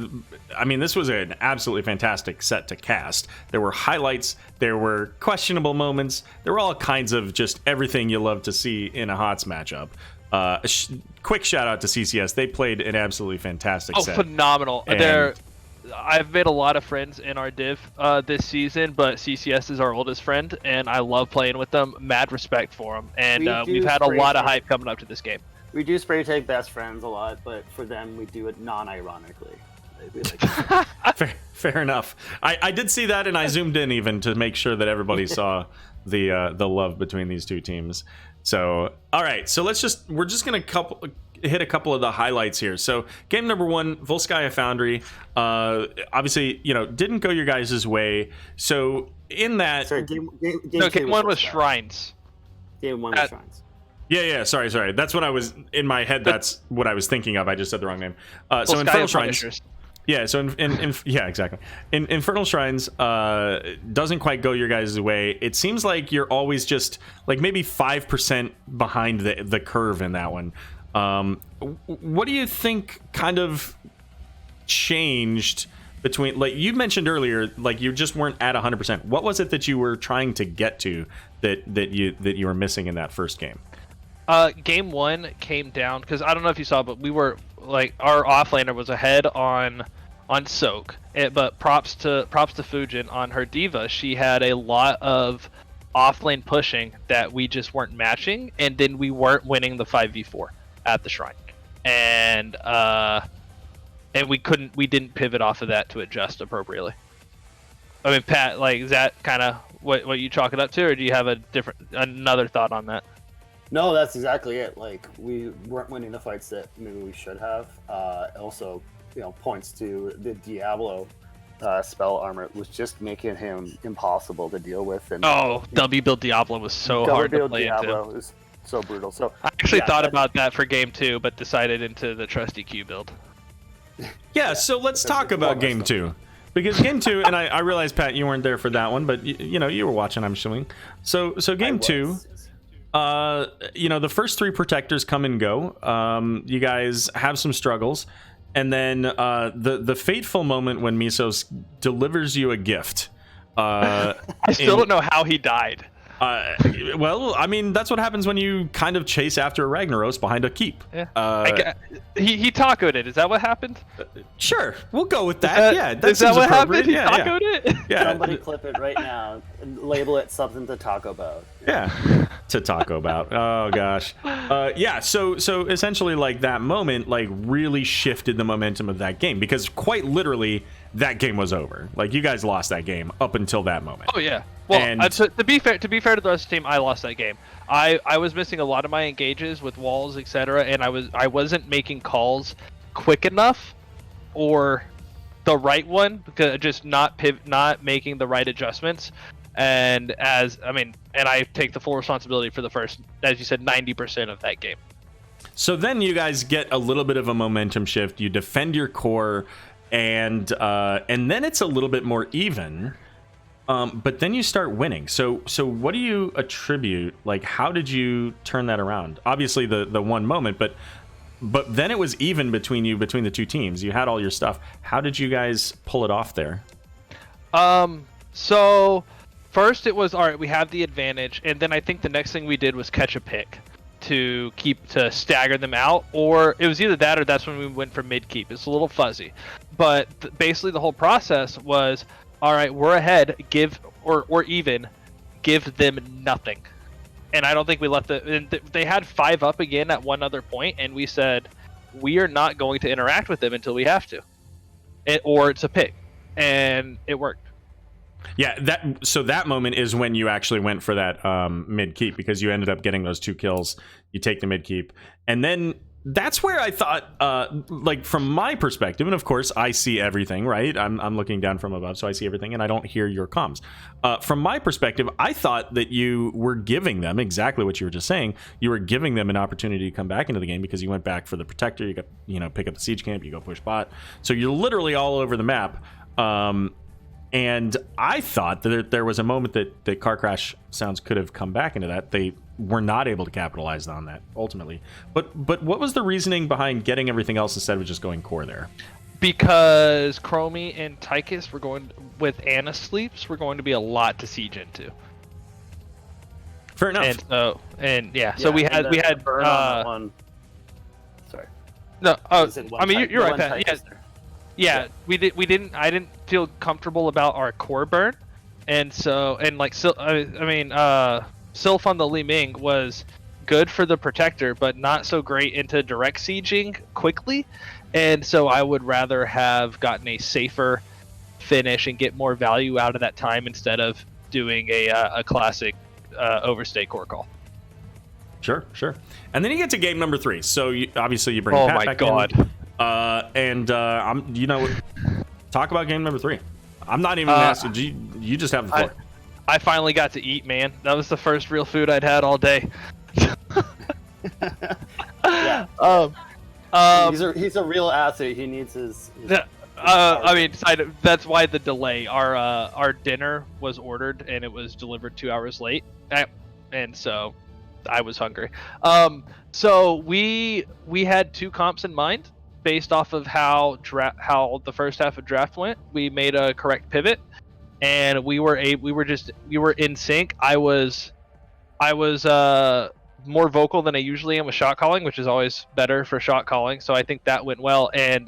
mean, this was an absolutely fantastic set to cast. There were highlights, there were questionable moments, there were all kinds of just everything you love to see in a HOTS matchup. Quick shout out to CCS. They played an absolutely fantastic set. Phenomenal. And I've made a lot of friends in our div this season, but CCS is our oldest friend, and I love playing with them. Mad respect for them, and we've had a lot of hype coming up to this game. We do spray tag best friends a lot, but for them, we do it non-ironically. Fair enough. I did see that, and I zoomed in even to make sure that everybody saw the love between these two teams. So, all right. So we're just gonna hit a couple of the highlights here. So, game number 1, Volskaya Foundry. Obviously, didn't go your guys' way. So, in that, game one was Shrines. Game 1 was Shrines. Yeah. Sorry. That's what I was in my head. That's what I was thinking of. I just said the wrong name. So Infernal Shrines. Yeah. So yeah, exactly. Infernal Shrines doesn't quite go your guys' way. It seems like you're always just like maybe 5% behind the curve in that one. What do you think kind of changed between, like you mentioned earlier, like you just weren't at 100%? What was it that you were trying to get to that you were missing in that first game? Game 1 came down because I don't know if you saw, but we were like our offlaner was ahead on Soak. But props to Fujin on her Diva. She had a lot of offlane pushing that we just weren't matching, and then we weren't winning the 5v4 at the shrine, and we didn't pivot off of that to adjust appropriately. I mean, Pat, like, is that kind of what you chalk it up to, or do you have another thought on that? No, that's exactly it. Like, we weren't winning the fights that maybe we should have. Also, points to the Diablo spell armor was just making him impossible to deal with. And W build Diablo was so hard to play Diablo into. Was so brutal. So I actually thought about that for game 2, but decided into the trusty Q build. Yeah, so let's talk about game 2. Because game 2, and I realize, Pat, you weren't there for that one, but you were watching, I'm assuming. So game 2, the first 3 protectors come and go. You guys have some struggles, and then the fateful moment when Misos delivers you a gift. I still don't know how he died. Well, I mean, that's what happens when you kind of chase after a Ragnaros behind a keep. Yeah. He tacoed it. Is that what happened? Sure, we'll go with that. Yeah, is that what happened? He tacoed it? Yeah. Somebody clip it right now and label it something to talk about. Yeah, to talk about. Oh gosh. Yeah. So essentially, like, that moment, like, really shifted the momentum of that game, because quite literally that game was over. Like, you guys lost that game up until that moment. Oh yeah. Well, And to be fair to the rest of the team, I lost that game. I was missing a lot of my engages with walls, etc., and I wasn't making calls quick enough, or the right one, because just not making the right adjustments. And I take the full responsibility for the first, as you said, 90% of that game. So then you guys get a little bit of a momentum shift. You defend your core, and then it's a little bit more even. But then you start winning. So what do you attribute? Like, how did you turn that around? Obviously, the one moment, but then it was even between the two teams. You had all your stuff. How did you guys pull it off there? So first it was, all right, we have the advantage, and then I think the next thing we did was catch a pick to stagger them out, or it was either that or that's when we went for mid keep. It's a little fuzzy, but basically the whole process was, all right, we're ahead, give them nothing. And I don't think we left they had 5 up again at one other point, and we said we are not going to interact with them until we have to, or it's a pick, and it worked. Yeah, that moment is when you actually went for that mid keep, because you ended up getting those 2 kills. You take the mid keep, and then that's where I thought, like, from my perspective, and of course I see everything, right? I'm looking down from above, so I see everything, and I don't hear your comms. From my perspective, I thought that you were giving them exactly what you were just saying. You were giving them an opportunity to come back into the game, because you went back for the protector. You got, pick up the siege camp. You go push bot. So you're literally all over the map. And I thought that there was a moment that Car Crash Sounds could have come back into that. They were not able to capitalize on that ultimately. But what was the reasoning behind getting everything else instead of just going core there? Because Chromie and Tychus were going with Anna sleeps. We're going to be a lot to siege into. Fair enough. So we had burn on that one. Sorry. No, I mean you're right, Pat. Yeah, we didn't. I didn't feel comfortable about our core burn, and Sylph on the Li Ming was good for the protector, but not so great into direct sieging quickly, and so I would rather have gotten a safer finish and get more value out of that time instead of doing a classic overstay core call. Sure. And then you get to game number 3. So obviously you bring Pat back in. Talk about game number 3. I'm not even asking. You just have the floor. I finally got to eat, man. That was the first real food I'd had all day. He's a real athlete. He needs his that's why the delay. Our dinner was ordered and it was delivered 2 hours late, and so I was hungry. So we had 2 comps in mind. Based off of how the first half of draft went, we made a correct pivot, and we were in sync. I was more vocal than I usually am with shot calling, which is always better for shot calling. So I think that went well. And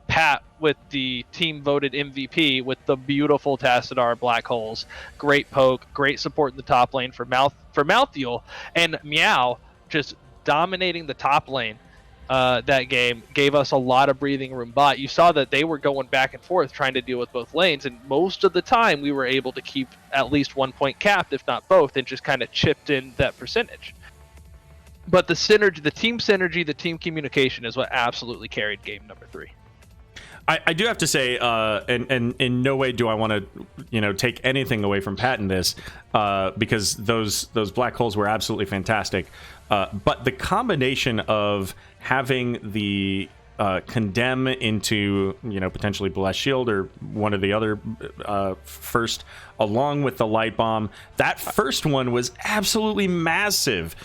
Pat, with the team voted MVP with the beautiful Tassadar black holes, great poke, great support in the top lane for Malthuel, and Meow just dominating the top lane. That game gave us a lot of breathing room, but you saw that they were going back and forth trying to deal with both lanes, and most of the time we were able to keep at least 1 point capped, if not both, and just kind of chipped in that percentage. But the synergy, the team synergy, the team communication is what absolutely carried game number 3. I do have to say, and in no way do I want to, take anything away from Pat in this, because those black holes were absolutely fantastic. But the combination of having the condemn into potentially Blessed Shield or one of the other first, along with the light bomb, that first one was absolutely massive.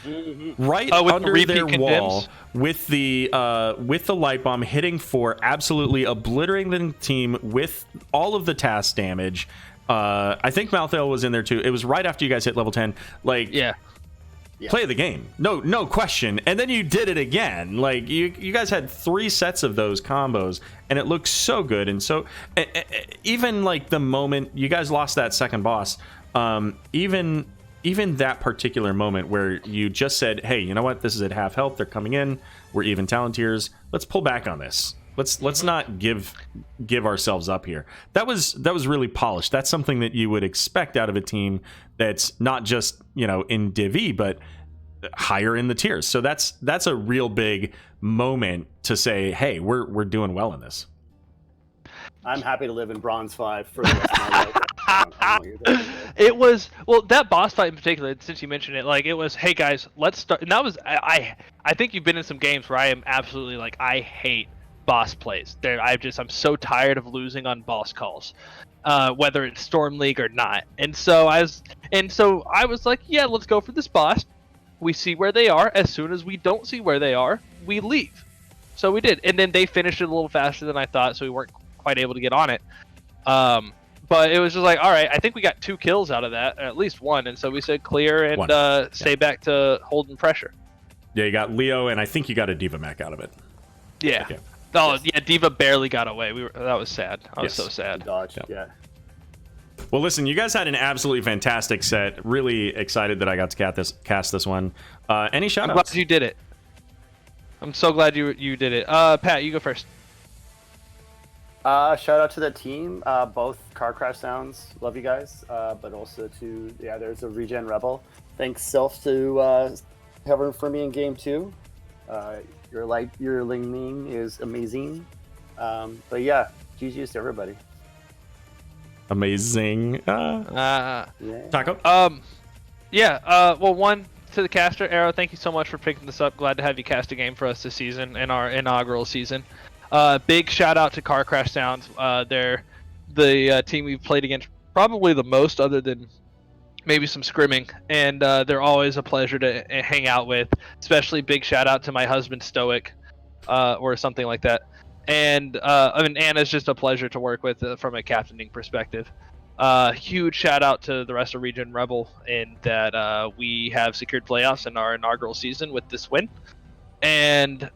Right under their wall with the light bomb hitting for absolutely obliterating the team with all of the task damage. I think Malthuel was in there too. It was right after you guys hit level 10. Play the game, no question. And then you did it again. Like you guys had 3 sets of those combos, and it looked so good. And so even like the moment you guys lost that second boss, even that particular moment where you just said, hey, you know what, this is at half health, they're coming in, we're even talent tiers, let's pull back on this. Let's not give ourselves up here. That was really polished. That's something that you would expect out of a team that's not just, you know, in Div E, but higher in the tiers. So that's a real big moment to say, hey, we're doing well in this. I'm happy to live in Bronze 5 for the rest of my life. I don't know what you're doing. It was, well, that boss fight in particular, since you mentioned it, like, it was, hey guys, let's start. And that was, I think you've been in some games where I am absolutely like, I hate boss plays. I'm so tired of losing on boss calls, whether it's Storm League or not. And so I was like, yeah, let's go for this boss. We see where they are. As soon as we don't see where they are, we leave. So we did, and then they finished it a little faster than I thought, so we weren't quite able to get on it. But it was just like, all right, I think we got 2 kills out of that, or at least 1, and so we said clear and stay back to holding pressure. Yeah, you got Leo, and I think you got a Diva mech out of it. Yeah. Okay. Oh, yeah, Diva barely got away. That was sad. I was so sad. Dodge, yeah. Well, listen, you guys had an absolutely fantastic set. Really excited that I got to cast this one. Any shout-outs? I'm glad you did it. I'm so glad you did it. Pat, you go first. Shout out to the team, both Car Crash Sounds, love you guys, but also to, there's a ReGen Rebel. Thanks, Self, to covering for me in Game 2. Your Ling is amazing. But yeah, GG's to everybody. Amazing. Yeah. Taco? Well, one, to the caster, Arrow, thank you so much for picking this up. Glad to have you cast a game for us this season, in our inaugural season. Big shout out to Car Crash Sounds. They're the team we've played against probably the most, other than maybe some scrimming, and they're always a pleasure to hang out with. Especially big shout out to my husband Stoic, or something like that. And I mean, Anna's just a pleasure to work with from a captaining perspective. Huge shout out to the rest of ReGen Rebel in that we have secured playoffs in our inaugural season with this win, and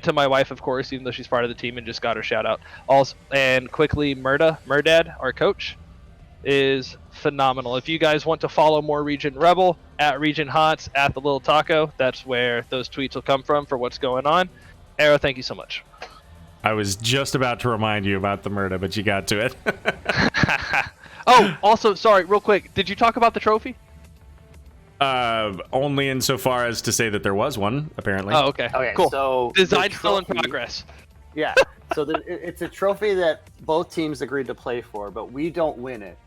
to my wife, of course, even though she's part of the team and just got her shout out. Also, and quickly, Murdad, our coach, is phenomenal. If you guys want to follow more ReGen Rebel, at ReGen Hots, at the Little Taco, that's where those tweets will come from for what's going on. Arrow, thank you so much. I was just about to remind you about the murder, but you got to it. Oh, also, sorry, real quick. Did you talk about the trophy? Only insofar as to say that there was one, apparently. Oh, okay. Okay, cool. so Design still in progress. Yeah, so it's a trophy that both teams agreed to play for, but we don't win it.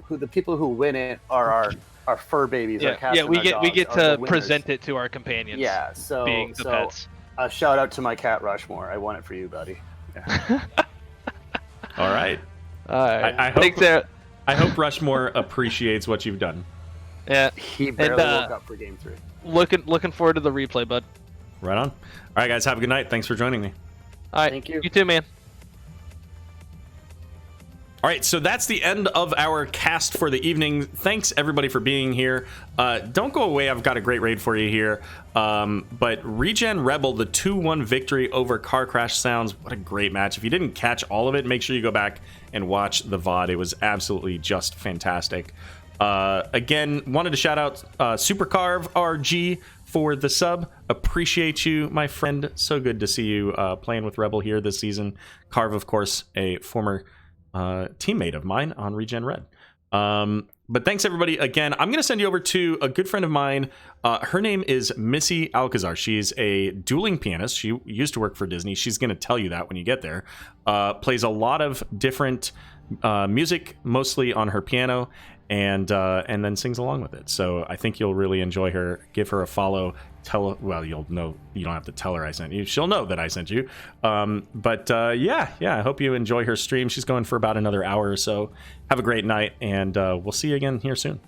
The people who win it are our fur babies. Yeah, our cats we and our get dogs, to the present it to our companions. Yeah, so being the pets. Shout out to my cat Rushmore. I won it for you, buddy. Yeah. All right. I hope Rushmore appreciates what you've done. Yeah, he barely woke up for Game 3. Looking forward to the replay, bud. Right on. All right, guys, have a good night. Thanks for joining me. All right, thank you. You too, man. All right, so that's the end of our cast for the evening. Thanks, everybody, for being here. Don't go away. I've got a great raid for you here. But ReGen Rebel, the 2-1 victory over Car Crash Sounds. What a great match. If you didn't catch all of it, make sure you go back and watch the VOD. It was absolutely just fantastic. Again, wanted to shout out Supercarve RG for the sub. Appreciate you, my friend. So good to see you playing with Rebel here this season. Carve, of course, a former teammate of mine on ReGen Red. But thanks, everybody. Again, I'm going to send you over to a good friend of mine. Her name is Missy Alcazar. She's a dueling pianist. She used to work for Disney. She's going to tell you that when you get there. Plays a lot of different music, mostly on her piano, and then sings along with it. So I think you'll really enjoy her. Give her a follow. Well, you'll know. You don't have to tell her I sent you. She'll know that I sent you. Yeah. I hope you enjoy her stream. She's going for about another hour or so. Have a great night, and we'll see you again here soon.